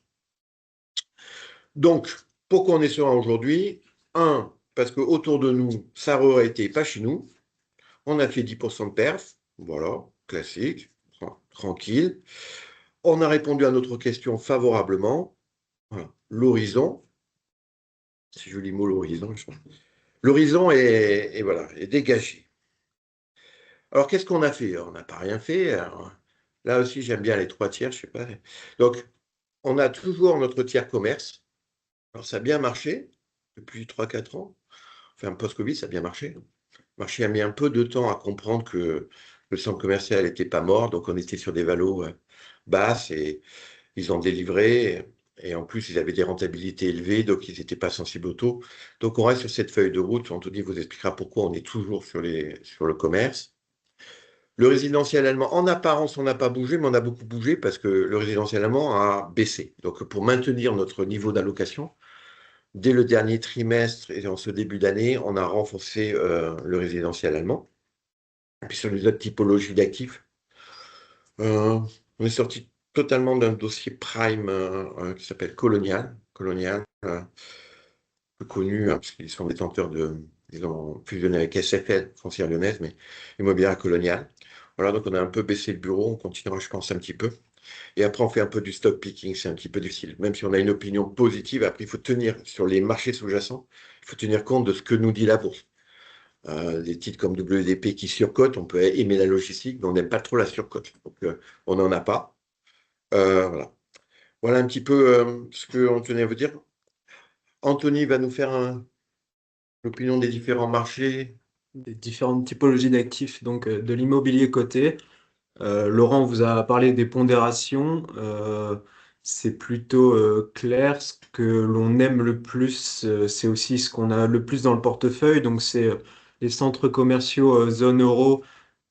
Donc, pourquoi on est serein aujourd'hui? Parce qu'autour de nous, ça aurait été pas chez nous. On a fait 10% de perf, voilà, classique, tranquille. On a répondu à notre question favorablement. Voilà. L'horizon, c'est joli mot l'horizon, je pense. L'horizon est dégagé. Alors, qu'est-ce qu'on a fait? On n'a pas rien fait. Alors, là aussi, j'aime bien les 3 tiers, je sais pas. Donc, on a toujours notre tiers commerce. Alors, ça a bien marché depuis 3-4 ans. Enfin, post-Covid, ça a bien marché. Le marché a mis un peu de temps à comprendre que le centre commercial n'était pas mort. Donc, on était sur des valos basses et ils ont délivré. Et en plus, ils avaient des rentabilités élevées, donc ils n'étaient pas sensibles au taux. Donc on reste sur cette feuille de route. Anthony vous expliquera pourquoi on est toujours sur le commerce. Le résidentiel allemand, en apparence, on n'a pas bougé, mais on a beaucoup bougé parce que le résidentiel allemand a baissé. Donc pour maintenir notre niveau d'allocation, dès le dernier trimestre et en ce début d'année, on a renforcé le résidentiel allemand. Et puis sur les autres typologies d'actifs, on est sorti totalement d'un dossier prime qui s'appelle Colonial. Colonial, peu connu, hein, parce qu'ils sont détenteurs ils ont fusionné avec SFL, Foncière Lyonnaise, mais Immobilier Colonial. Voilà, donc on a un peu baissé le bureau, on continuera, je pense, un petit peu. Et après, on fait un peu du stock picking, c'est un petit peu difficile. Même si on a une opinion positive, après, il faut tenir sur les marchés sous-jacents, il faut tenir compte de ce que nous dit la bourse. Des titres comme WDP qui surcotent, on peut aimer la logistique, mais on n'aime pas trop la surcote. Donc, on n'en a pas. Voilà. Voilà un petit peu ce qu'on tenait à vous dire. Anthony va nous faire l'opinion des différents marchés. Des différentes typologies d'actifs, donc de l'immobilier coté. Laurent vous a parlé des pondérations. C'est plutôt clair. Ce que l'on aime le plus, c'est aussi ce qu'on a le plus dans le portefeuille. Donc, c'est les centres commerciaux zone euro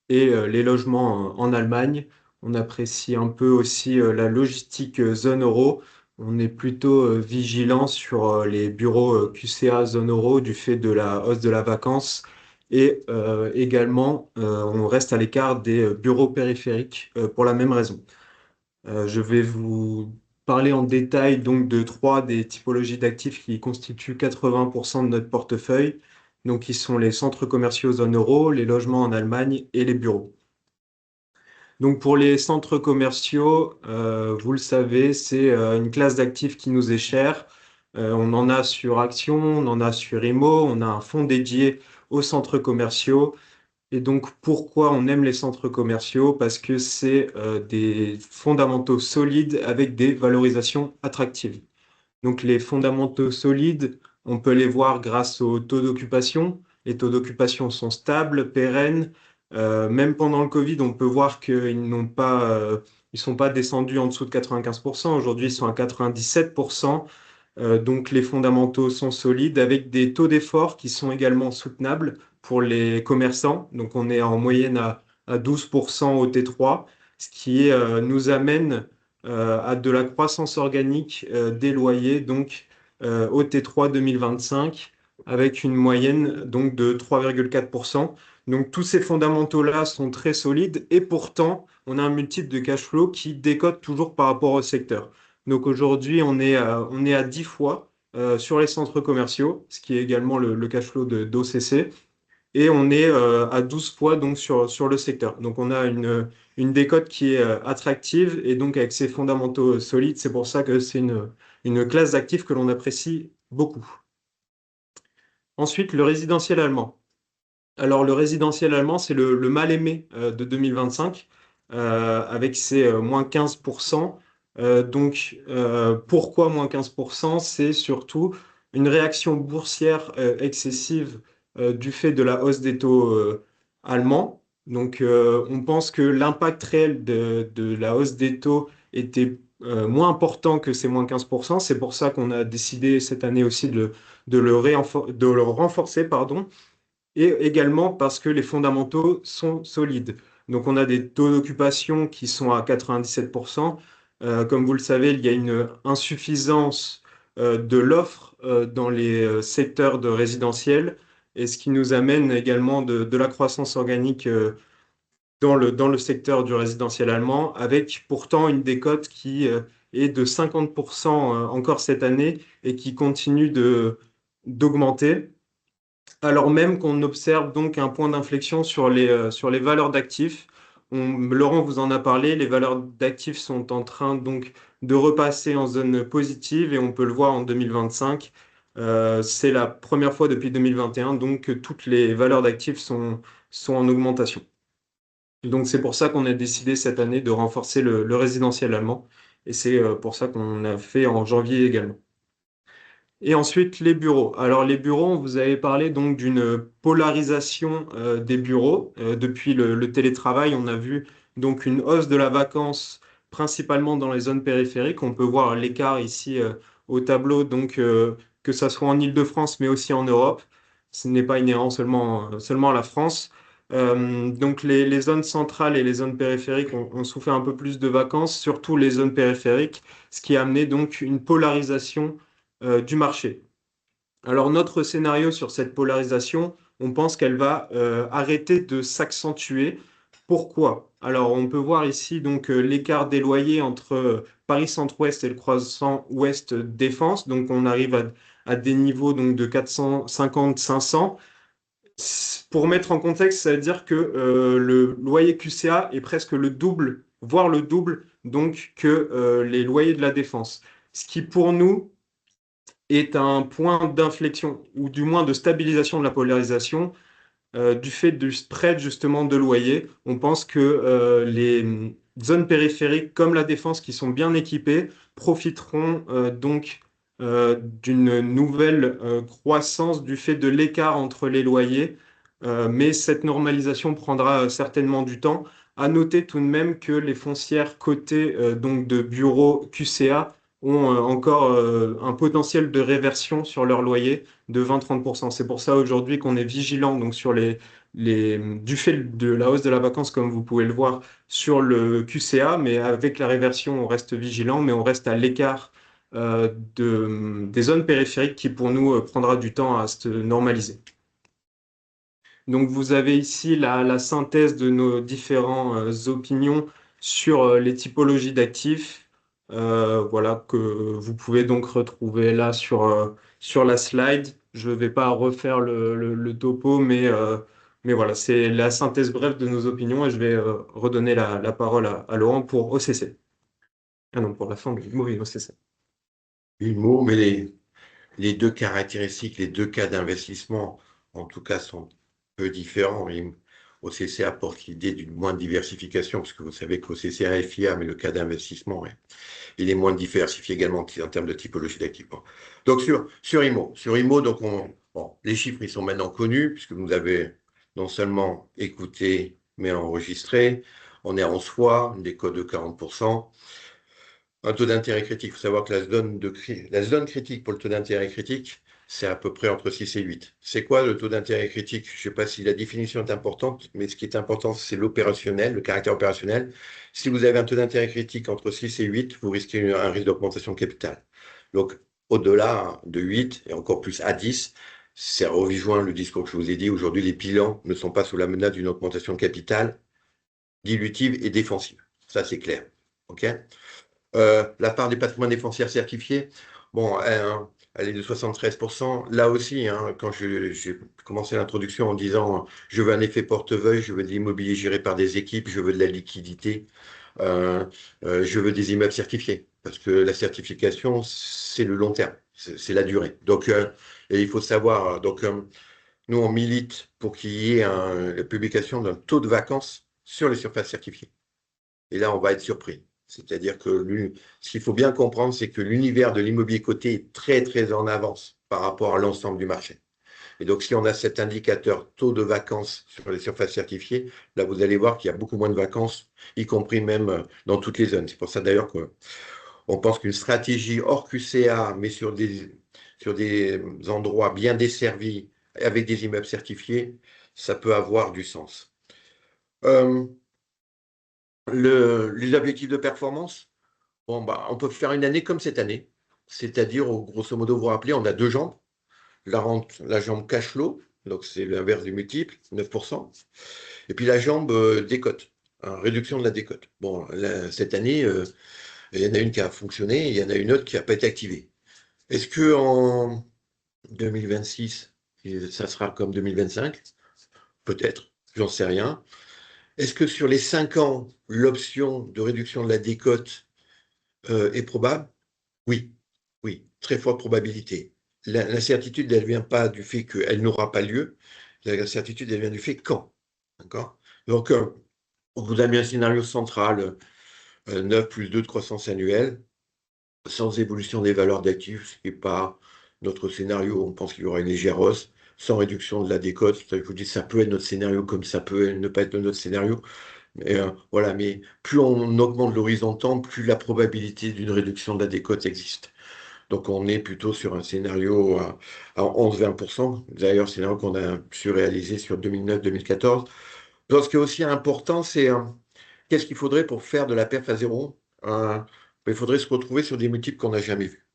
et les logements en Allemagne. On apprécie un peu aussi la logistique zone euro. On est plutôt vigilant sur les bureaux QCA zone euro du fait de la hausse de la vacance. Et également, on reste à l'écart des bureaux périphériques pour la même raison. Je vais vous parler en détail donc de trois des typologies d'actifs qui constituent 80% de notre portefeuille. Donc, qui sont les centres commerciaux zone euro, les logements en Allemagne et les bureaux. Donc, pour les centres commerciaux, vous le savez, c'est une classe d'actifs qui nous est chère. On en a sur Action, on en a sur IMO, on a un fonds dédié aux centres commerciaux. Et donc, pourquoi on aime les centres commerciaux? Parce que c'est des fondamentaux solides avec des valorisations attractives. Donc, les fondamentaux solides, on peut les voir grâce au taux d'occupation. Les taux d'occupation sont stables, pérennes. Même pendant le Covid, on peut voir qu'ils ils sont pas descendus en dessous de 95%. Aujourd'hui, ils sont à 97%. Donc les fondamentaux sont solides avec des taux d'effort qui sont également soutenables pour les commerçants. Donc on est en moyenne à 12% au T3, ce qui nous amène à de la croissance organique des loyers donc au T3 2025 avec une moyenne donc de 3,4%. Donc tous ces fondamentaux-là sont très solides et pourtant on a un multiple de cash flow qui décote toujours par rapport au secteur. Donc aujourd'hui, on est à 10 fois sur les centres commerciaux, ce qui est également le cash flow d'OCC, et on est à 12 fois donc sur le secteur. Donc on a une décote qui est attractive et donc avec ses fondamentaux solides, c'est pour ça que c'est une classe d'actifs que l'on apprécie beaucoup. Ensuite, le résidentiel allemand. Alors le résidentiel allemand, c'est le mal aimé de 2025 avec ses moins 15%. Pourquoi moins 15%? C'est surtout une réaction boursière excessive du fait de la hausse des taux allemands. Donc, on pense que l'impact réel de la hausse des taux était moins important que ces moins 15%. C'est pour ça qu'on a décidé cette année aussi de le renforcer, pardon, et également parce que les fondamentaux sont solides. Donc on a des taux d'occupation qui sont à 97%. Comme vous le savez, il y a une insuffisance de l'offre dans les secteurs de résidentiel, et ce qui nous amène également de la croissance organique dans le secteur du résidentiel allemand, avec pourtant une décote qui est de 50% encore cette année et qui continue d'augmenter alors même qu'on observe donc un point d'inflexion sur les valeurs d'actifs. Laurent vous en a parlé, les valeurs d'actifs sont en train donc de repasser en zone positive et on peut le voir en 2025. C'est la première fois depuis 2021 donc que toutes les valeurs d'actifs sont en augmentation. Donc c'est pour ça qu'on a décidé cette année de renforcer le résidentiel allemand et c'est pour ça qu'on a fait en janvier également. Et ensuite, les bureaux. Alors, les bureaux, on vous avait parlé donc d'une polarisation des bureaux. Depuis le télétravail, on a vu donc une hausse de la vacance principalement dans les zones périphériques. On peut voir l'écart ici au tableau, donc que ça soit en Île-de-France, mais aussi en Europe. Ce n'est pas inhérent seulement à la France. Donc les zones centrales et les zones périphériques ont souffert un peu plus de vacances, surtout les zones périphériques, ce qui a amené donc une polarisation du marché. Alors notre scénario sur cette polarisation, on pense qu'elle va arrêter de s'accentuer. Pourquoi? Alors on peut voir ici donc l'écart des loyers entre Paris Centre-Ouest et le croissant Ouest Défense. Donc on arrive à des niveaux donc de 450-500. Pour mettre en contexte, ça veut dire que le loyer QCA est presque le double, voire le double donc que les loyers de la Défense. Ce qui pour nous est un point d'inflexion, ou du moins de stabilisation de la polarisation, du fait du spread justement de loyer. On pense que les zones périphériques comme la Défense, qui sont bien équipées, profiteront donc d'une nouvelle croissance du fait de l'écart entre les loyers. Mais cette normalisation prendra certainement du temps. À noter tout de même que les foncières cotées donc de bureaux QCA ont encore un potentiel de réversion sur leur loyer de 20-30%. C'est pour ça aujourd'hui qu'on est vigilant donc sur du fait de la hausse de la vacance, comme vous pouvez le voir sur le QCA, mais avec la réversion, on reste vigilant, mais on reste à l'écart des zones périphériques qui pour nous prendra du temps à se normaliser. Donc vous avez ici la synthèse de nos différentes opinions sur les typologies d'actifs, voilà, que vous pouvez donc retrouver là sur la slide. Je ne vais pas refaire le topo, mais voilà, c'est la synthèse brève de nos opinions et je vais redonner la parole à Laurent pour OCC. Ah non, pour la fin du mot, OCC. Mot, mais les deux caractéristiques, les deux cas d'investissement, en tout cas, sont peu différents. OCC apporte l'idée d'une moindre diversification, parce que vous savez qu'OCC a un FIA, mais le cas d'investissement, il est moins diversifié également en termes de typologie d'actifs. Donc sur IMO, donc les chiffres ils sont maintenant connus, puisque vous avez non seulement écouté, mais enregistré. On est en 11 fois, une décote de 40%. Un taux d'intérêt critique, il faut savoir que la zone critique pour le taux d'intérêt critique, c'est à peu près entre 6 et 8. C'est quoi le taux d'intérêt critique? Je ne sais pas si la définition est importante, mais ce qui est important, c'est l'opérationnel, le caractère opérationnel. Si vous avez un taux d'intérêt critique entre 6 et 8, vous risquez un risque d'augmentation de capital. Donc, au-delà de 8 et encore plus à 10, ça rejoint le discours que je vous ai dit. Aujourd'hui, les bilans ne sont pas sous la menace d'une augmentation de capital dilutive et défensive. Ça, c'est clair. OK? La part des patrimoines des foncières certifiées, bon, elle est de 73%. Là aussi, quand j'ai commencé l'introduction en disant je veux un effet portefeuille, je veux de l'immobilier géré par des équipes, je veux de la liquidité, je veux des immeubles certifiés. Parce que la certification, c'est le long terme, c'est la durée. Donc, et il faut savoir, donc, nous, on milite pour qu'il y ait la publication d'un taux de vacances sur les surfaces certifiées. Et là, on va être surpris. C'est-à-dire que ce qu'il faut bien comprendre, c'est que l'univers de l'immobilier coté est très, très en avance par rapport à l'ensemble du marché. Et donc, si on a cet indicateur taux de vacances sur les surfaces certifiées, là, vous allez voir qu'il y a beaucoup moins de vacances, y compris même dans toutes les zones. C'est pour ça d'ailleurs qu'on pense qu'une stratégie hors QCA, mais sur des endroits bien desservis, avec des immeubles certifiés, ça peut avoir du sens. Les objectifs de performance, bon, on peut faire une année comme cette année. C'est-à-dire, grosso modo, vous vous rappelez, on a deux jambes. La jambe cash flow, donc c'est l'inverse du multiple, 9%. Et puis la jambe décote, réduction de la décote. Bon, cette année, il y en a une qui a fonctionné, et il y en a une autre qui n'a pas été activée. Est-ce qu'en 2026, ça sera comme 2025? Peut-être, j'en sais rien. Est-ce que sur les 5 ans, l'option de réduction de la décote est probable? Oui, oui, très forte probabilité. L'incertitude, elle ne vient pas du fait qu'elle n'aura pas lieu. L'incertitude, elle vient du fait quand. D'accord? Donc, vous avez un scénario central, 9 plus 2 de croissance annuelle, sans évolution des valeurs d'actifs, ce qui n'est pas notre scénario. On pense qu'il y aura une légère hausse, sans réduction de la décote. Je vous dis, ça peut être notre scénario comme ça peut ne pas être notre scénario. Voilà, mais plus on augmente l'horizontal, plus la probabilité d'une réduction de la décote existe. Donc on est plutôt sur un scénario à 11-20%. D'ailleurs, scénario qu'on a su réaliser sur 2009-2014. Donc ce qui est aussi important, c'est qu'est-ce qu'il faudrait pour faire de la perf à zéro? Il faudrait se retrouver sur des multiples qu'on n'a jamais vus.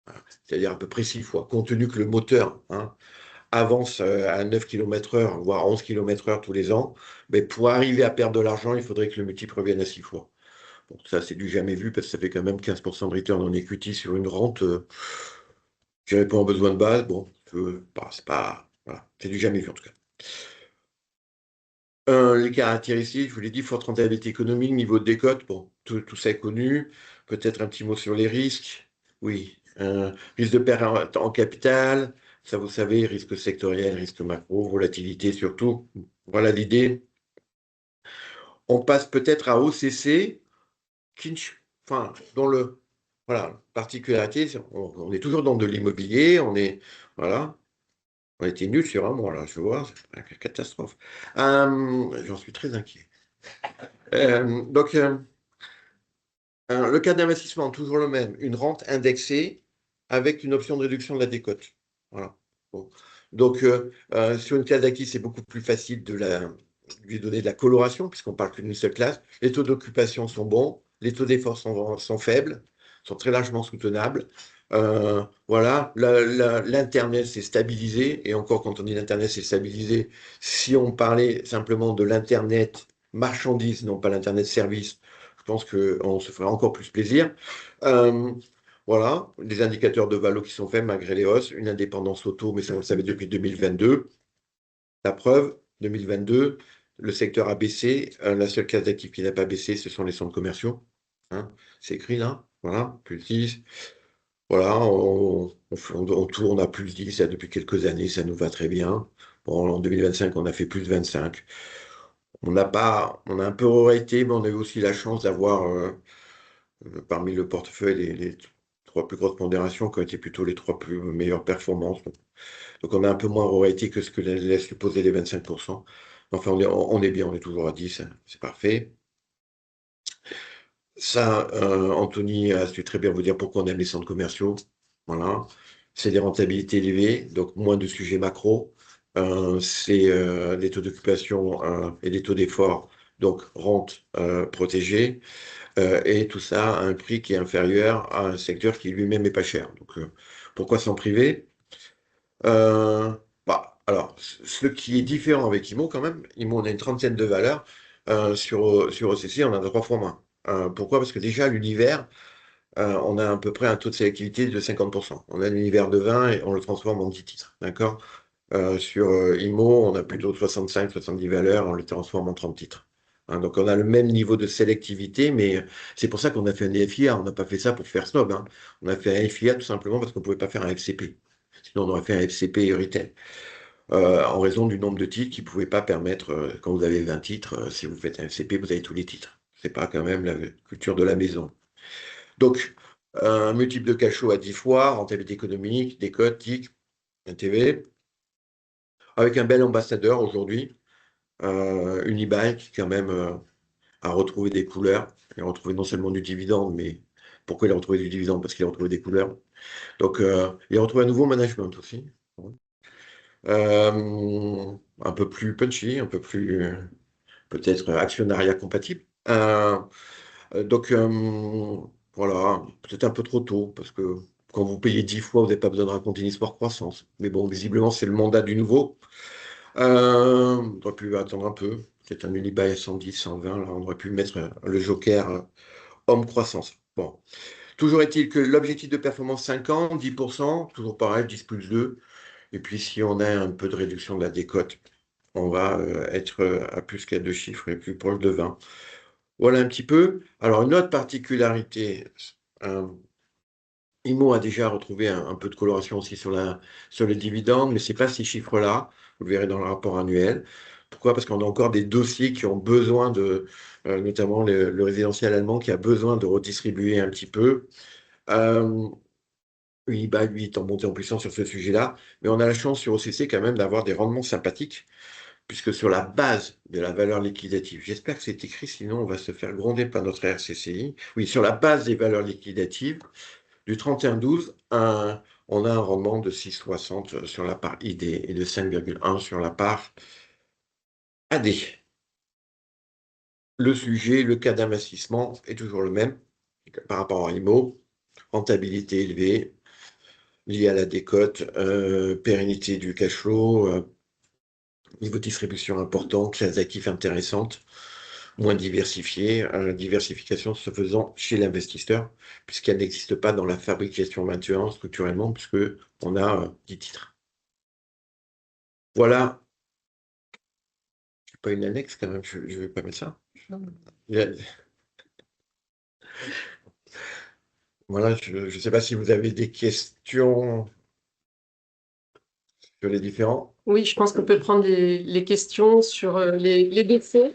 Voilà. C'est-à-dire à peu près 6 fois, compte tenu que le moteur avance à 9 km/h, voire 11 km/h tous les ans. Mais pour arriver à perdre de l'argent, il faudrait que le multiple revienne à 6 fois. Bon, ça, c'est du jamais vu parce que ça fait quand même 15% de return on equity sur une rente qui répond aux besoins de base. Bon, c'est pas, voilà, c'est du jamais vu en tout cas. Les caractéristiques, je vous l'ai dit, forte rentabilité économique, niveau de décote, bon, tout ça est connu. Peut-être un petit mot sur les risques. Oui, risque de perte en capital, ça vous savez, risque sectoriel, risque macro, volatilité surtout. Voilà l'idée. On passe peut-être à OCC, enfin, dans le, voilà, particularité, on est toujours dans de l'immobilier, voilà, on était nuls sur un mois là, je vois, c'est une catastrophe. J'en suis très inquiet. Donc, le cas d'investissement, toujours le même, une rente indexée avec une option de réduction de la décote. Voilà. Bon. Donc, sur une classe d'actifs, c'est beaucoup plus facile lui donner de la coloration, puisqu'on parle que d'une seule classe. Les taux d'occupation sont bons, les taux d'effort sont faibles, sont très largement soutenables. Voilà, l'Internet s'est stabilisé, et encore quand on dit l'Internet s'est stabilisé, si on parlait simplement de l'Internet marchandise, non pas l'Internet service, je pense qu'on se ferait encore plus plaisir. Euh, voilà, des indicateurs de valo qui sont faits malgré les hausses, une indépendance auto, mais ça on le savait depuis 2022. La preuve, 2022, le secteur a baissé. La seule case d'actifs qui n'a pas baissé, ce sont les centres commerciaux. Hein, c'est écrit là, voilà, plus 10. Voilà, on tourne à plus 10 là, depuis quelques années, ça nous va très bien. Bon, en 2025, on a fait plus 25. On a un peu raté, mais on a eu aussi la chance d'avoir parmi le portefeuille les trois plus grosses pondérations qui ont été plutôt les trois plus meilleures performances. Donc on a un peu moins raté que ce que laisse supposer les 25%. Enfin, on est bien, on est toujours à 10, hein, c'est parfait. Ça, Anthony a su très bien vous dire pourquoi on aime les centres commerciaux. Voilà. C'est des rentabilités élevées, donc moins de sujets macro. C'est des taux d'occupation et des taux d'effort, donc rente protégée. Et tout ça à un prix qui est inférieur à un secteur qui lui-même n'est pas cher. Donc, pourquoi s'en priver? Alors, ce qui est différent avec IMO quand même, IMO, on a une trentaine de valeurs. Sur OCC, on en a trois fois moins. Pourquoi? Parce que déjà, l'univers, on a à peu près un taux de sélectivité de 50%. On a l'univers de 20 et on le transforme en 10 titres. D'accord? Sur IMO, on a plutôt 65-70 valeurs, on les transforme en 30 titres. Hein, donc on a le même niveau de sélectivité, mais c'est pour ça qu'on a fait un FIA. On n'a pas fait ça pour faire snob. Hein. On a fait un FIA tout simplement parce qu'on ne pouvait pas faire un FCP. Sinon, on aurait fait un FCP retail. En raison du nombre de titres qui ne pouvaient pas permettre, quand vous avez 20 titres, si vous faites un FCP, vous avez tous les titres. C'est pas quand même la culture de la maison. Donc, un multiple de cachot à 10 fois, rentabilité économique, décote, TIC, NTV, avec un bel ambassadeur aujourd'hui, Unibail, qui quand même a retrouvé des couleurs. Il a retrouvé non seulement du dividende, mais pourquoi il a retrouvé du dividende? Parce qu'il a retrouvé des couleurs. Donc, il a retrouvé un nouveau management aussi. Un peu plus punchy, un peu plus peut-être actionnariat compatible. Donc, voilà, peut-être un peu trop tôt, parce que quand vous payez 10 fois, vous n'avez pas besoin de raconter une histoire croissance. Mais bon, visiblement, c'est le mandat du nouveau. On aurait pu attendre un peu, peut-être un Unibail à 110, 120, là, on aurait pu mettre le joker homme croissance. Bon, toujours est-il que l'objectif de performance 5 ans, 10%, toujours pareil, 10 plus 2. Et puis si on a un peu de réduction de la décote, on va être à plus qu'à deux chiffres et plus proche de 20. Voilà un petit peu. Alors une autre particularité, euh, IMO a déjà retrouvé un peu de coloration aussi sur le dividende, mais ce n'est pas ces chiffres-là. Vous le verrez dans le rapport annuel. Pourquoi? Parce qu'on a encore des dossiers qui ont besoin notamment le résidentiel allemand qui a besoin de redistribuer un petit peu. Unibail, lui, est en montée en puissance sur ce sujet-là. Mais on a la chance sur OCC quand même d'avoir des rendements sympathiques. puisque sur la base de la valeur liquidative, j'espère que c'est écrit, sinon on va se faire gronder par notre RCCI. Oui, sur la base des valeurs liquidatives, du 31-12, on a un rendement de 6,60 sur la part ID et de 5,1 sur la part AD. Le sujet, le cas d'investissement est toujours le même par rapport à IMO, rentabilité élevée, liée à la décote, pérennité du cash flow, niveau de distribution important, classe d'actifs intéressante, moins diversifiée, diversification se faisant chez l'investisseur, puisqu'elle n'existe pas dans la fabrication 21 structurellement, puisque on a 10 titres. Voilà. Pas une annexe quand même, je ne vais pas mettre ça. Voilà, je ne sais pas si vous avez des questions sur les différents. Oui, je pense qu'on peut prendre les questions sur les défauts